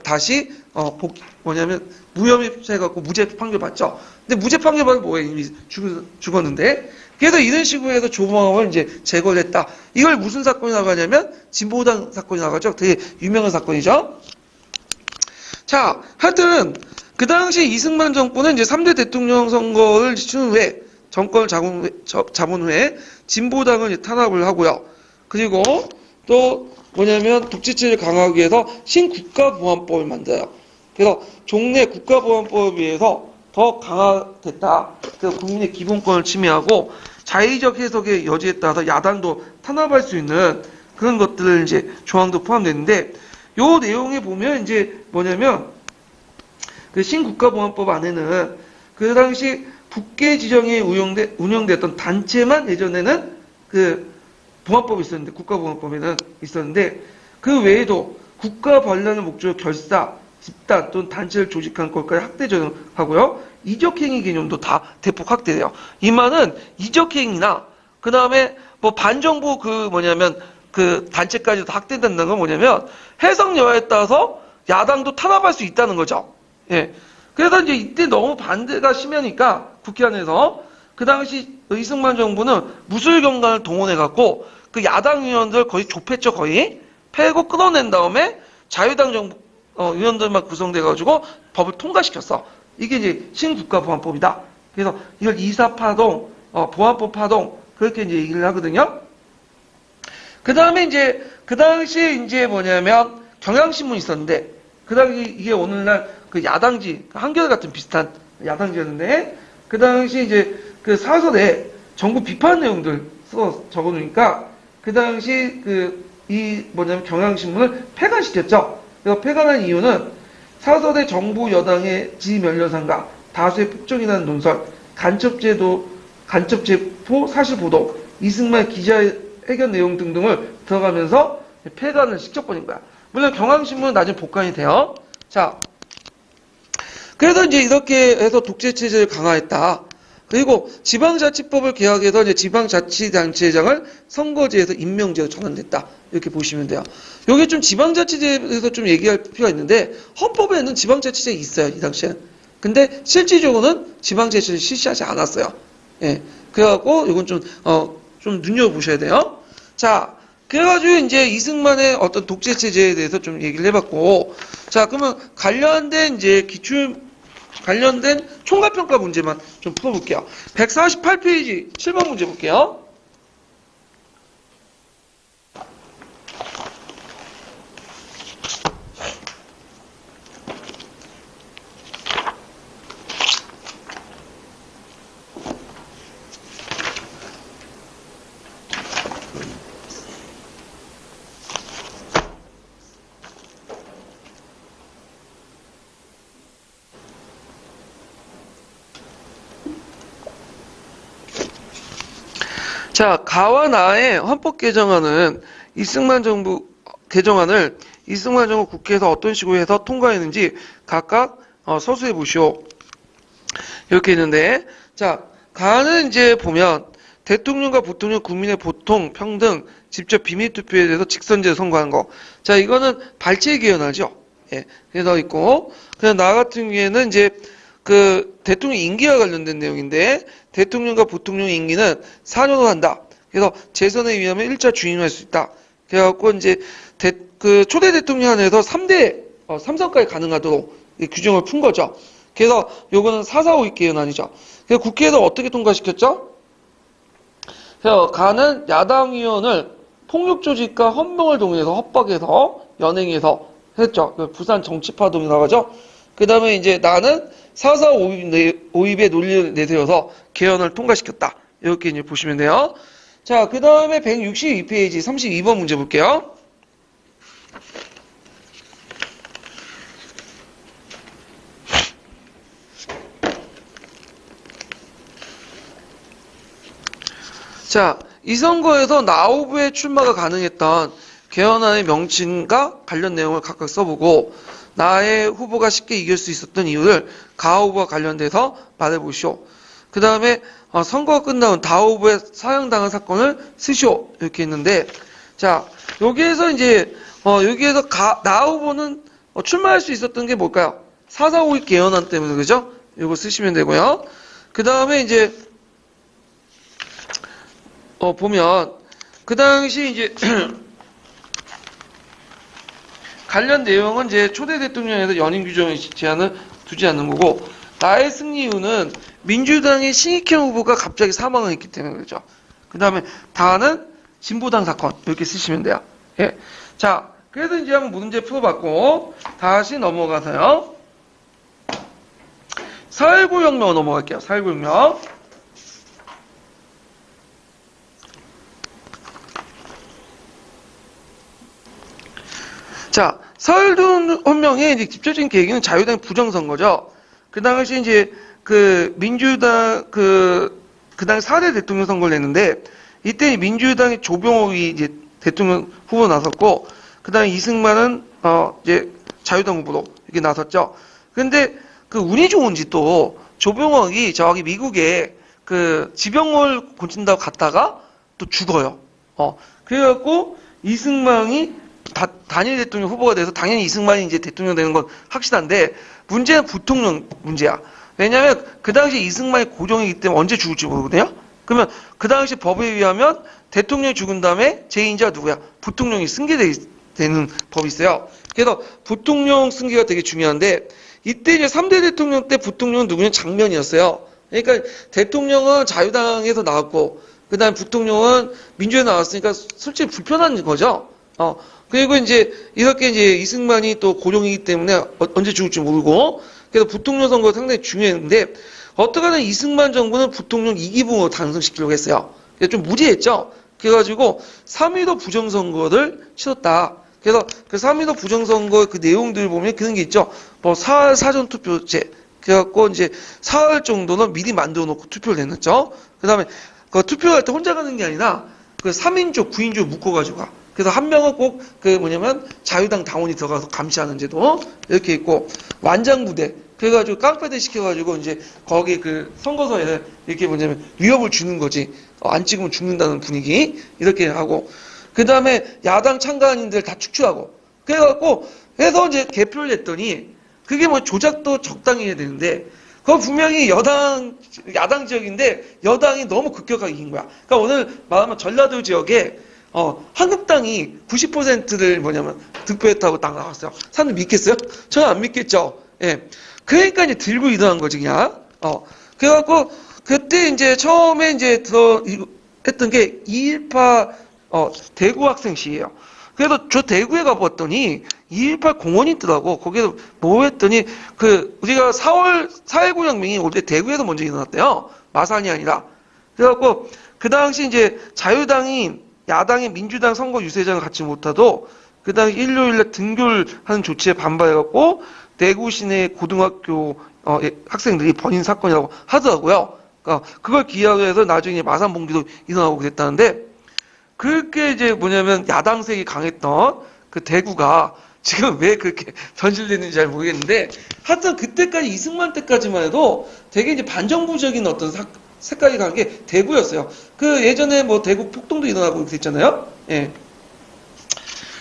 다시 뭐냐면 무혐의해갖고 무죄 판결 받죠. 근데 무죄 판결 받으면 뭐예요? 이미 죽었는데. 그래서 이런 식으로 해서 조봉암을 이제 제거를 했다. 이걸 무슨 사건이 나가냐면 진보당 사건이 나가죠. 되게 유명한 사건이죠. 자, 하여튼 그 당시 이승만 정권은 이제 3대 대통령 선거를 치른 후에 정권을 잡은 후에 진보당을 탄압을 하고요. 그리고 또 뭐냐면 독재체를 강화하기 위해서 신국가보안법을 만들어요. 그래서 종래 국가보안법에 의해서 더 강화됐다. 그 국민의 기본권을 침해하고 자의적 해석의 여지에 따라서 야당도 탄압할 수 있는 그런 것들을 이제 조항도 포함되는데 요 내용에 보면 이제 뭐냐면 그 신국가보안법 안에는 그 당시 국회 지정에 운영됐던 단체만 예전에는 그 보안법이 있었는데 국가보안법에는 있었는데 그 외에도 국가 관련의 목적으로 결사, 집단 또는 단체를 조직한 것까지 확대 적용하고요. 이적행위 개념도 다 대폭 확대돼요. 이 말은 이적행위나 그 다음에 뭐 반정부 그 뭐냐면 그 단체까지도 확대된다는 건 뭐냐면 해석 여하에 따라서 야당도 탄압할 수 있다는 거죠. 예. 그래서 이제 이때 너무 반대가 심하니까 국회 안에서 그 당시 이승만 정부는 무술경관을 동원해갖고 그 야당 의원들 거의 좁혔죠, 거의. 패고 끊어낸 다음에 자유당 정부, 의원들만 구성돼가지고 법을 통과시켰어. 이게 이제 신국가보안법이다. 그래서 이걸 이사파동, 보안법 파동, 그렇게 이제 얘기를 하거든요. 그 다음에 이제, 그 당시에 이제 뭐냐면 경향신문이 있었는데, 그 당시 이게 오늘날 그 야당지, 한겨레 같은 비슷한 야당지였는데, 그 당시 이제 그 사설에 정부 비판 내용들 써 적어놓으니까, 그 당시 이 뭐냐면 경향신문을 폐간시켰죠. 그래서 폐간한 이유는 사설의 정부 여당의 지면려상과 다수의 폭정이라는 논설, 간첩제포 사실보도, 이승만 기자회견 내용 등등을 들어가면서 폐간을 시켜버린 거야. 물론 경향신문은 나중에 복간이 돼요. 자, 그래서 이제 이렇게 해서 독재체제를 강화했다. 그리고 지방자치법을 개혁해서 이제 지방자치단체장을 선거제에서 임명제로 전환됐다. 이렇게 보시면 돼요. 여기 좀 지방자치제에 대해서 좀 얘기할 필요가 있는데 헌법에는 지방자치제가 있어요. 이 당시에는. 근데 실질적으로는 지방자치제를 실시하지 않았어요. 예. 그래갖고 이건 좀 눈여보셔야 돼요. 자, 그래가지고 이제 이승만의 어떤 독재체제에 대해서 좀 얘기를 해봤고, 자, 그러면 관련된 총괄평가 문제만 좀 풀어볼게요. 148페이지 7번 문제 볼게요. 자, 가와 나의 헌법 개정안은 이승만 정부 개정안을 이승만 정부 국회에서 어떤 식으로 해서 통과했는지 각각 서술해 보시오. 이렇게 있는데, 자, 가는 이제 보면 대통령과 부통령 국민의 보통 평등 직접 비밀 투표에 대해서 직선제로 선거하는 거. 자, 이거는 발췌 개헌하죠. 예, 그래서 있고, 그냥 나 같은 경우에는 이제 그 대통령 임기와 관련된 내용인데 대통령과 부통령 임기는 4년으로 한다. 그래서 재선에 의하면 일자 주임할 수 있다. 그래갖고 이제 그 초대 대통령 안에서 3대 3선까지 가능하도록 규정을 푼 거죠. 그래서 요거는 4.4.5 개헌안이죠. 그래서 국회에서 어떻게 통과시켰죠? 그래서 가는 야당 의원을 폭력 조직과 헌병을 동원해서 협박해서 연행해서 했죠. 부산 정치파동이라고 하죠. 그 다음에 이제 나는 4.4.5입의 논리를 내세워서 개헌을 통과시켰다. 이렇게 이제 보시면 돼요. 자, 그 다음에 162페이지 32번 문제 볼게요. 자, 이 선거에서 나 후보의 출마가 가능했던 개헌안의 명칭과 관련 내용을 각각 써보고 나의 후보가 쉽게 이길 수 있었던 이유를 가 후보와 관련돼서 말해보시오. 그 다음에 선거가 끝나온 다 후보의 사형당한 사건을 쓰시오. 이렇게 했는데, 자, 여기에서 이제 여기에서 나 후보는 출마할 수 있었던 게 뭘까요? 4.4.5 개헌안 때문에 그죠? 이거 쓰시면 되고요. 그 다음에 이제 보면 그 당시 이제 관련 내용은 이제 초대 대통령에서 연임 규정의 제한을 두지 않는 거고, 나의 승리 이유는 민주당의 신익현 후보가 갑자기 사망을 했기 때문에 그렇죠. 그 다음에 다는 진보당 사건 이렇게 쓰시면 돼요. 예. 자, 그래서 이제 한번 문제 풀어봤고 다시 넘어가서요. 4.19 혁명 넘어갈게요. 4.19 혁명. 자, 4.19 혁명의 이제 직접적인 계기는 자유당 부정선거죠. 그 당시 이제 그 민주당 그 당시 4대 대통령 선거를 냈는데 이때 민주당의 조병옥이 이제 대통령 후보 나섰고 그다음에 이승만은 이제 자유당 후보로 이렇게 나섰죠. 근데 그 운이 좋은지 또 조병옥이 저기 미국에 그 지병을 고친다고 갔다가 또 죽어요. 그래갖고 이승만이 단일 대통령 후보가 돼서 당연히 이승만이 이제 대통령 되는 건 확실한데 문제는 부통령 문제야. 왜냐하면 그 당시 이승만이 고종이기 때문에 언제 죽을지 모르거든요. 그러면 그 당시 법에 의하면 대통령이 죽은 다음에 제2인자가 누구야? 부통령이 승계되는 법이 있어요. 그래서 부통령 승계가 되게 중요한데 이때 이제 3대 대통령 때 부통령은 누구냐? 장면이었어요. 그러니까 대통령은 자유당에서 나왔고 그다음 부통령은 민주에서 나왔으니까 솔직히 불편한 거죠. 그리고 이제 이렇게 이제 이승만이 또 고종이기 때문에 언제 죽을지 모르고 그래서 부통령 선거가 상당히 중요했는데 어떻게든 이승만 정부는 부통령 2기붕으로 당선시키려고 했어요. 그래서 좀 무리했죠. 그래가지고 3.15 부정선거를 치렀다. 그래서 그 3.15 부정선거 그 내용들 보면 그런 게 있죠. 뭐 사흘 사전투표제. 그래갖고 이제 사흘 정도는 미리 만들어 놓고 투표를 내놨죠. 그 다음에 그 투표할 때 혼자 가는 게 아니라 그 3인조, 9인조 묶어가지고 가. 그래서 한 명은 꼭 그 뭐냐면 자유당 당원이 들어가서 감시하는 제도 이렇게 있고 완장부대 그래가지고 깡패대 시켜가지고 이제 거기 그 선거서에 이렇게 뭐냐면 위협을 주는 거지 안 찍으면 죽는다는 분위기 이렇게 하고 그 다음에 야당 참가인들 다 축출하고 그래갖고 해서 이제 개표를 했더니 그게 뭐 조작도 적당히 해야 되는데 그건 분명히 야당 지역인데 여당이 너무 급격하게 이긴 거야. 그러니까 오늘 말하면 전라도 지역에 한국당이 90%를 뭐냐면 득표했다고 딱 나왔어요. 사람들 믿겠어요? 저는 안 믿겠죠. 예. 그러니까 이제 들고 일어난 거지, 그냥. 그래갖고, 그때 이제 처음에 이제 했던 게 2.18, 대구 학생 시위예요. 그래서 저 대구에 가봤더니 2.18 공원이 있더라고. 거기서 뭐 했더니 우리가 4.19 혁명이 올 때 대구에서 먼저 일어났대요. 마산이 아니라. 그래갖고 그 당시 이제 자유당이 야당의 민주당 선거 유세장을 갖지 못하도 그 당시 일요일날 등교를 하는 조치에 반발해갖고 대구 시내 고등학교 학생들이 벌인 사건이라고 하더라고요. 그러니까 그걸 기하로 해서 나중에 마산 봉기도 일어나고 그랬다는데 그렇게 이제 뭐냐면 야당색이 강했던 그 대구가 지금 왜 그렇게 변질됐는지 잘 모르겠는데 하여튼 그때까지 이승만 때까지만 해도 되게 이제 반정부적인 어떤 색깔이 간 게 대구였어요. 그 예전에 뭐 대구 폭동도 일어나고 그랬잖아요. 예.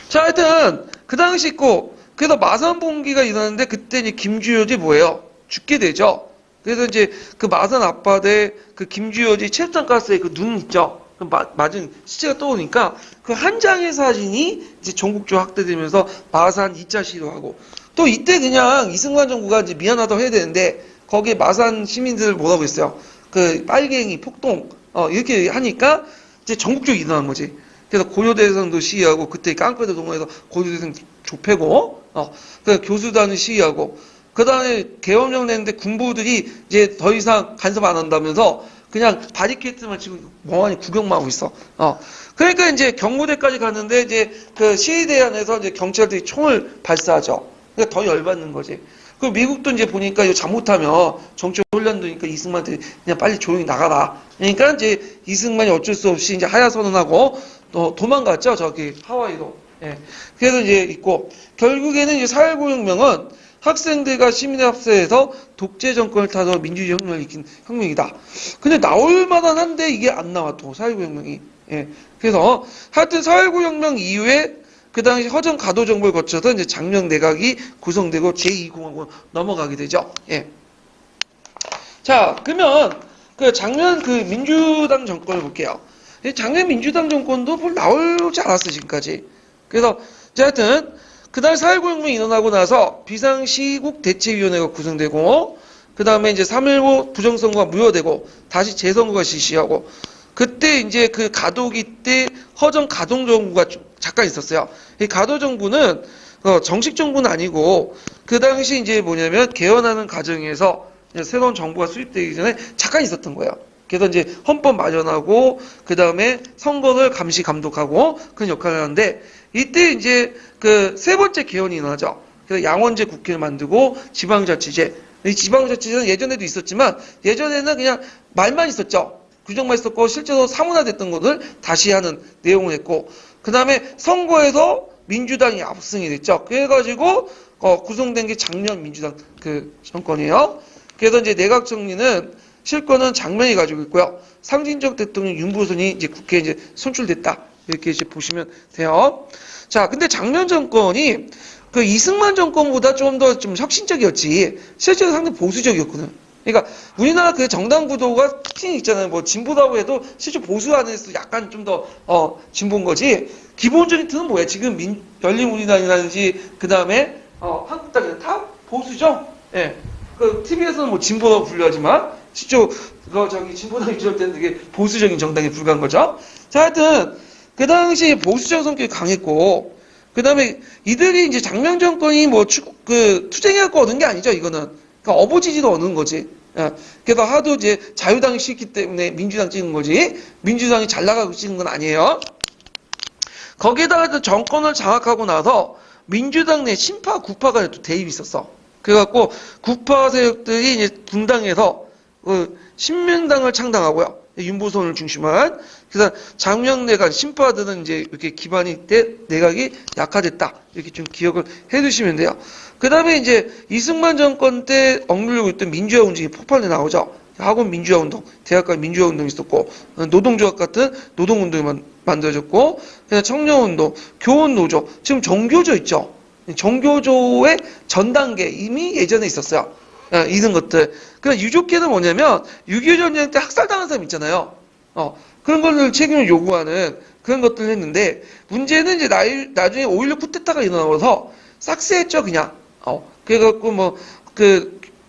자, 하여튼 그 당시 있고 그래서 마산 봉기가 일어났는데 그때 이제 김주효지 뭐예요? 죽게 되죠. 그래서 이제 그 마산 앞바다에 그 김주효지 체육장가스에 그 눈 있죠. 그 맞은 시체가 떠오니까 그 한 장의 사진이 이제 전국적으로 확대되면서 마산 2차 시위도 하고 또 이때 그냥 이승만 정부가 이제 미안하다고 해야 되는데 거기에 마산 시민들을 뭐라고 했어요? 그 빨갱이 폭동 이렇게 하니까 이제 전국적으로 일어난 거지. 그래서 고려대상도 시위하고 그때 깡패들 동원해서 고려대상 좁히고 그 교수단을 시위하고 그다음에 계엄령 냈는데 군부들이 이제 더 이상 간섭 안 한다면서 그냥 바리케이트만 치고 멍하니 구경만 하고 있어. 그러니까 이제 경무대까지 갔는데 이제 그 시위대 안에서 이제 경찰들이 총을 발사하죠. 그러니까 더 열받는 거지. 그 미국도 이제 보니까 이거 잘못하면 정치 혼란도니까 이승만한테 그냥 빨리 조용히 나가라. 그러니까 이제 이승만이 어쩔 수 없이 이제 하야 선언하고 도망갔죠. 저기 하와이로. 예. 그래서 이제 있고 결국에는 이제 4.19 혁명은 학생들과 시민의 합세해서 독재 정권을 타서 민주주의 혁명을 일으킨 혁명이다. 근데 나올 만한 한데 이게 안 나와 또 4.19 혁명이. 예. 그래서 하여튼 4.19 혁명 이후에 그 당시 허정 가도 정부를 거쳐서 이제 장명 내각이 구성되고 제2공화국으로 넘어가게 되죠. 예. 자, 그러면 그 장면 그 민주당 정권을 볼게요. 작년 민주당 정권도 뭘 나오지 않았어 지금까지. 그래서 하여튼 그 다음에 4.19 혁명이 일어나고 나서 비상시국 대책위원회가 구성되고 그 다음에 이제 3.15 부정선거가 무효되고 다시 재선거가 실시하고 그때 이제 그 가도기 때 허정 가동정부가 잠깐 있었어요. 이 가도정부는 정식 정부는 아니고 그 당시 이제 뭐냐면 개헌하는 과정에서 새로운 정부가 수립되기 전에 잠깐 있었던 거예요. 그래서 이제 헌법 마련하고 그 다음에 선거를 감시 감독하고 그런 역할을 하는데 이때 이제 그 세 번째 개헌이 일어나죠. 그래서 양원제 국회를 만들고 지방자치제. 이 지방자치제는 예전에도 있었지만 예전에는 그냥 말만 있었죠. 규정만 있었고 실제로 사문화됐던 것을 다시 하는 내용을 했고 그 다음에 선거에서 민주당이 압승이 됐죠. 그래가지고 구성된 게 장면 민주당 그 정권이에요. 그래서 이제 내각 정리는 실권은 장면이 가지고 있고요. 상징적 대통령 윤보선이 이제 국회에 이제 선출됐다. 이렇게 이제 보시면 돼요. 자, 근데 장면 정권이 그 이승만 정권보다 좀 더 좀 혁신적이었지. 실제로 상당히 보수적이었거든. 그러니까 우리나라 그 정당 구도가 특징이 있잖아요. 뭐 진보라고 해도 실제 보수 안에서 약간 좀 더 진보인 거지. 기본적인 틀은 뭐야? 지금 열린우리당이라든지 그 다음에 한국당은 다 보수죠. 예. 그 TV에서는 뭐 진보라고 분류하지만 실제 진보당이 주할 때는 되게 보수적인 정당에 불과한 거죠. 자, 하여튼 그 당시 보수적 성격이 강했고 그 다음에 이들이 이제 장면 정권이 뭐 투쟁해갖고 얻은 게 아니죠. 이거는 그러니까 어부지지로 얻는 거지. 그래서 하도 이제 자유당이 싫기 때문에 민주당 찍은 거지. 민주당이 잘 나가고 찍은 건 아니에요. 거기에다가 정권을 장악하고 나서 민주당 내 신파, 구파가 또 대입이 있었어. 그래갖고 구파 세력들이 이제 분당해서 신민당을 창당하고요. 윤보선을 중심한. 그래서 장명내각 신파들은 이제 이렇게 기반이 때 내각이 약화됐다. 이렇게 좀 기억을 해두시면 돼요. 그 다음에 이제 이승만 정권 때 억누르고 있던 민주화 운동이 폭발해 나오죠. 학원 민주화 운동, 대학가 민주화 운동이 있었고, 노동조합 같은 노동 운동이 만들어졌고, 그냥 청년 운동, 교원 노조, 지금 정교조 있죠. 정교조의 전 단계 이미 예전에 있었어요. 이런 것들. 그냥 유족회는 뭐냐면 6.25 전쟁 때 학살당한 사람 있잖아요. 그런 거를 책임을 요구하는 그런 것들을 했는데 문제는 이제 나중에 5.16 쿠데타가 일어나서 싹쓸이했죠 그냥. 그래갖고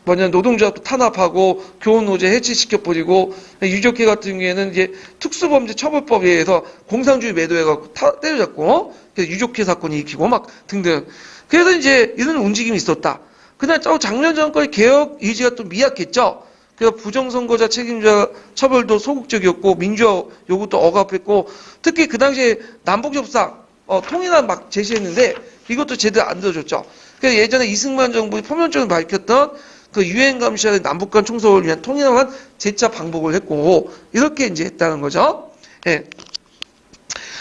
노동조합도 탄압하고 교원노제 해체시켜버리고 유족회 같은 경우에는 이제 특수범죄 처벌법에 의해서 공산주의 매도해갖고 때려잡고 그래서 유족회 사건이 일으키고 막 등등. 그래서 이제 이런 움직임이 있었다. 그날 장면 정권의 개혁 의지가 또 미약했죠. 그래서 부정선거자 책임자 처벌도 소극적이었고 민주화 요구도 억압했고 특히 그 당시에 남북협상 통일안 막 제시했는데 이것도 제대로 안 들어줬죠. 그래서 예전에 이승만 정부의 표면적으로 밝혔던 그 유엔 감시하는 남북 간 총선을 위한 통일안만 재차 방법을 했고 이렇게 이제 했다는 거죠. 예.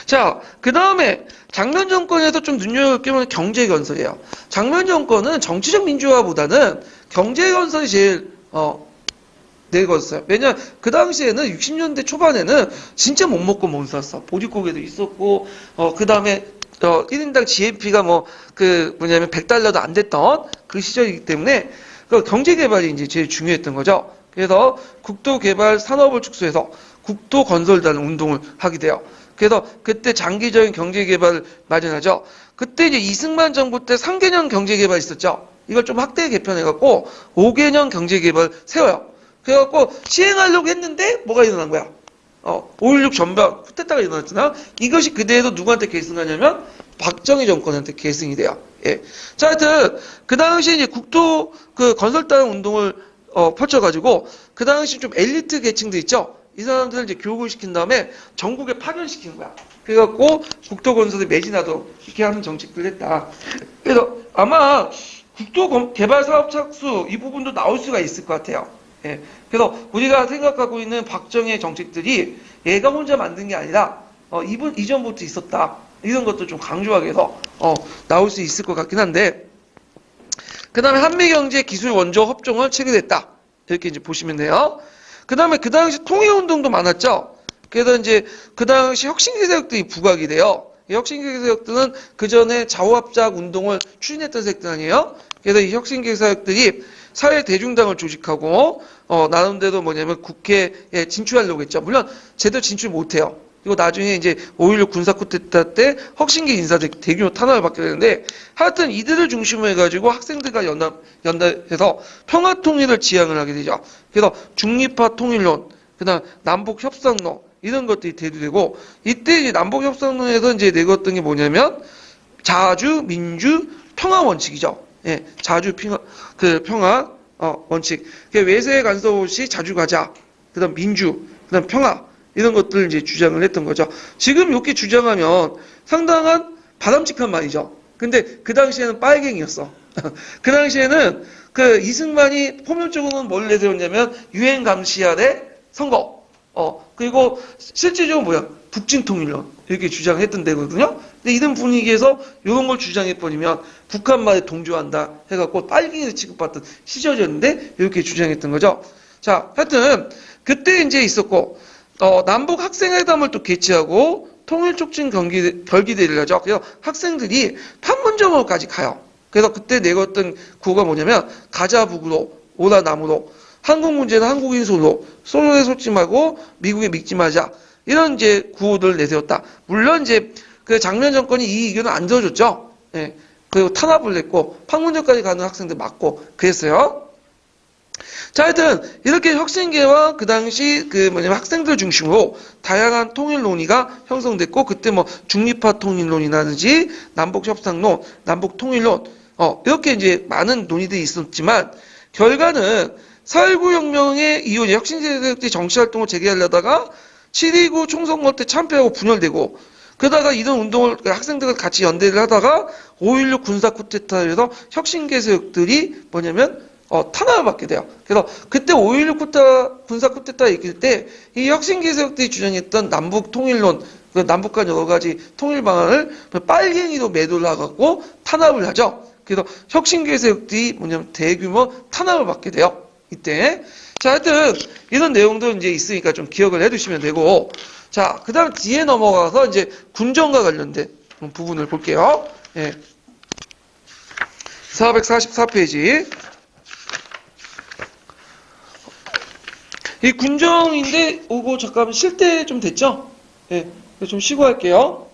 자, 그 다음에 장면 정권에서 좀 눈여겨볼 게 경제 건설이에요. 장면 정권은 정치적 민주화보다는 경제 건설이 제일 내걸었어요. 왜냐면 그 당시에는 60년대 초반에는 진짜 못 먹고 못 살았어. 보릿고개도 있었고 그 다음에 1인당 GNP가 뭐냐면 100달러도 안 됐던 그 시절이기 때문에 그 경제 개발이 이제 제일 중요했던 거죠. 그래서 국도 개발 산업을 축소해서 국도 건설단 운동을 하게 돼요. 그래서 그때 장기적인 경제 개발을 마련하죠. 그때 이제 이승만 정부 때 3개년 경제 개발 있었죠. 이걸 좀 확대 개편해갖고 5개년 경제 개발 세워요. 그래갖고 시행하려고 했는데 뭐가 일어난 거야? 5.16 전반 쿠데타가 일어났잖아. 이것이 그대로 누구한테 계승하냐면 박정희 정권한테 계승이 돼요. 예. 자, 하여튼 그 당시 이제 국도 건설단 운동을 펼쳐가지고 그 당시 좀 엘리트 계층들 있죠. 이 사람들을 이제 교육을 시킨 다음에 전국에 파견시킨 거야. 그래갖고 국도 건설에 매진하도록 이렇게 하는 정책들을 했다. 그래서 아마 국도 개발 사업 착수 이 부분도 나올 수가 있을 것 같아요. 예. 그래서 우리가 생각하고 있는 박정희의 정책들이 얘가 혼자 만든 게 아니라 이전부터 있었다. 이런 것도 좀 강조하게 해서 나올 수 있을 것 같긴 한데 그 다음에 한미경제 기술 원조 협정을 체결했다. 이렇게 이제 보시면 돼요. 그 다음에 그 당시 통일운동도 많았죠. 그래서 이제 그 당시 혁신계 세력들이 부각이 돼요. 이 혁신계 세력들은 그 전에 좌우합작 운동을 추진했던 세력들 아니에요. 그래서 이 혁신계 세력들이 사회 대중당을 조직하고 나름대로 뭐냐면 국회에 진출하려고 했죠. 물론 제대로 진출 못해요. 이거 나중에 이제 5.16 군사 쿠데타 때 혁신계 인사들 대규모 탄압을 받게 되는데 하여튼 이들을 중심으로 해가지고 학생들과 연합해서 평화통일을 지향을 하게 되죠. 그래서 중립화 통일론, 그다음 남북협상론 이런 것들이 대두되고 이때 이제 남북협상론에서 이제 내걸었던 게 뭐냐면 자주, 민주, 평화 원칙이죠. 예, 자주 평화 원칙. 외세 간섭 없이 자주 가자. 그다음 민주, 그다음 평화 이런 것들을 이제 주장을 했던 거죠. 지금 이렇게 주장하면 상당한 바람직한 말이죠. 근데 그 당시에는 빨갱이였어. 그 당시에는 그 이승만이 포괄적으로는 뭘 내세웠냐면 유행 감시 아래 선거. 그리고 실질적으로 뭐야? 북진통일론 이렇게 주장했던 데거든요. 근데 이런 분위기에서 이런 걸 주장해버리면 북한말에 동조한다 해갖고 빨갱이를 취급받던 시절이었는데 이렇게 주장했던 거죠. 자, 하여튼 그때 이제 있었고 남북 학생회담을 또 개최하고 통일촉진 결기대회를 하죠. 그래서 학생들이 판문점으로까지 가요. 그래서 그때 내걸었던 구호가 뭐냐면 가자 북으로 오라 남으로 한국 문제는 한국인 손으로 소련에 속지 말고 미국에 믿지 마자 이런 이제 구호들을 내세웠다. 물론 이제 그 장면 정권이 이 의견을 안 들어줬죠. 예. 그리고 탄압을 냈고 판문점까지 가는 학생들 맞고 그랬어요. 자, 하여튼 이렇게 혁신계와 그 당시 그 뭐냐면 학생들 중심으로 다양한 통일 논의가 형성됐고 그때 뭐 중립화 통일론이라든지 남북 협상론, 남북 통일론 이렇게 이제 많은 논의들이 있었지만 결과는 4.19 혁명의 이후 혁신세력들이 정치활동을 재개하려다가 7.29 총선거 때 참패하고 분열되고 그러다가 이런 운동을 학생들과 같이 연대를 하다가 5.16 군사 쿠데타를 해서 혁신계 세력들이 뭐냐면 탄압을 받게 돼요. 그래서 그때 5.16 군사 쿠데타가 있을 때 이 혁신계 세력들이 주장했던 남북 통일론, 그 남북 간 여러 가지 통일 방안을 빨갱이로 매도를 하고 탄압을 하죠. 그래서 혁신계 세력들이 뭐냐면 대규모 탄압을 받게 돼요. 이때. 자, 하여튼 이런 내용도 이제 있으니까 좀 기억을 해두시면 되고, 자, 그 다음 뒤에 넘어가서 이제 군정과 관련된 부분을 볼게요. 예. 444페이지. 이 군정인데, 오고 잠깐만 쉴 때 좀 됐죠? 예. 좀 쉬고 할게요.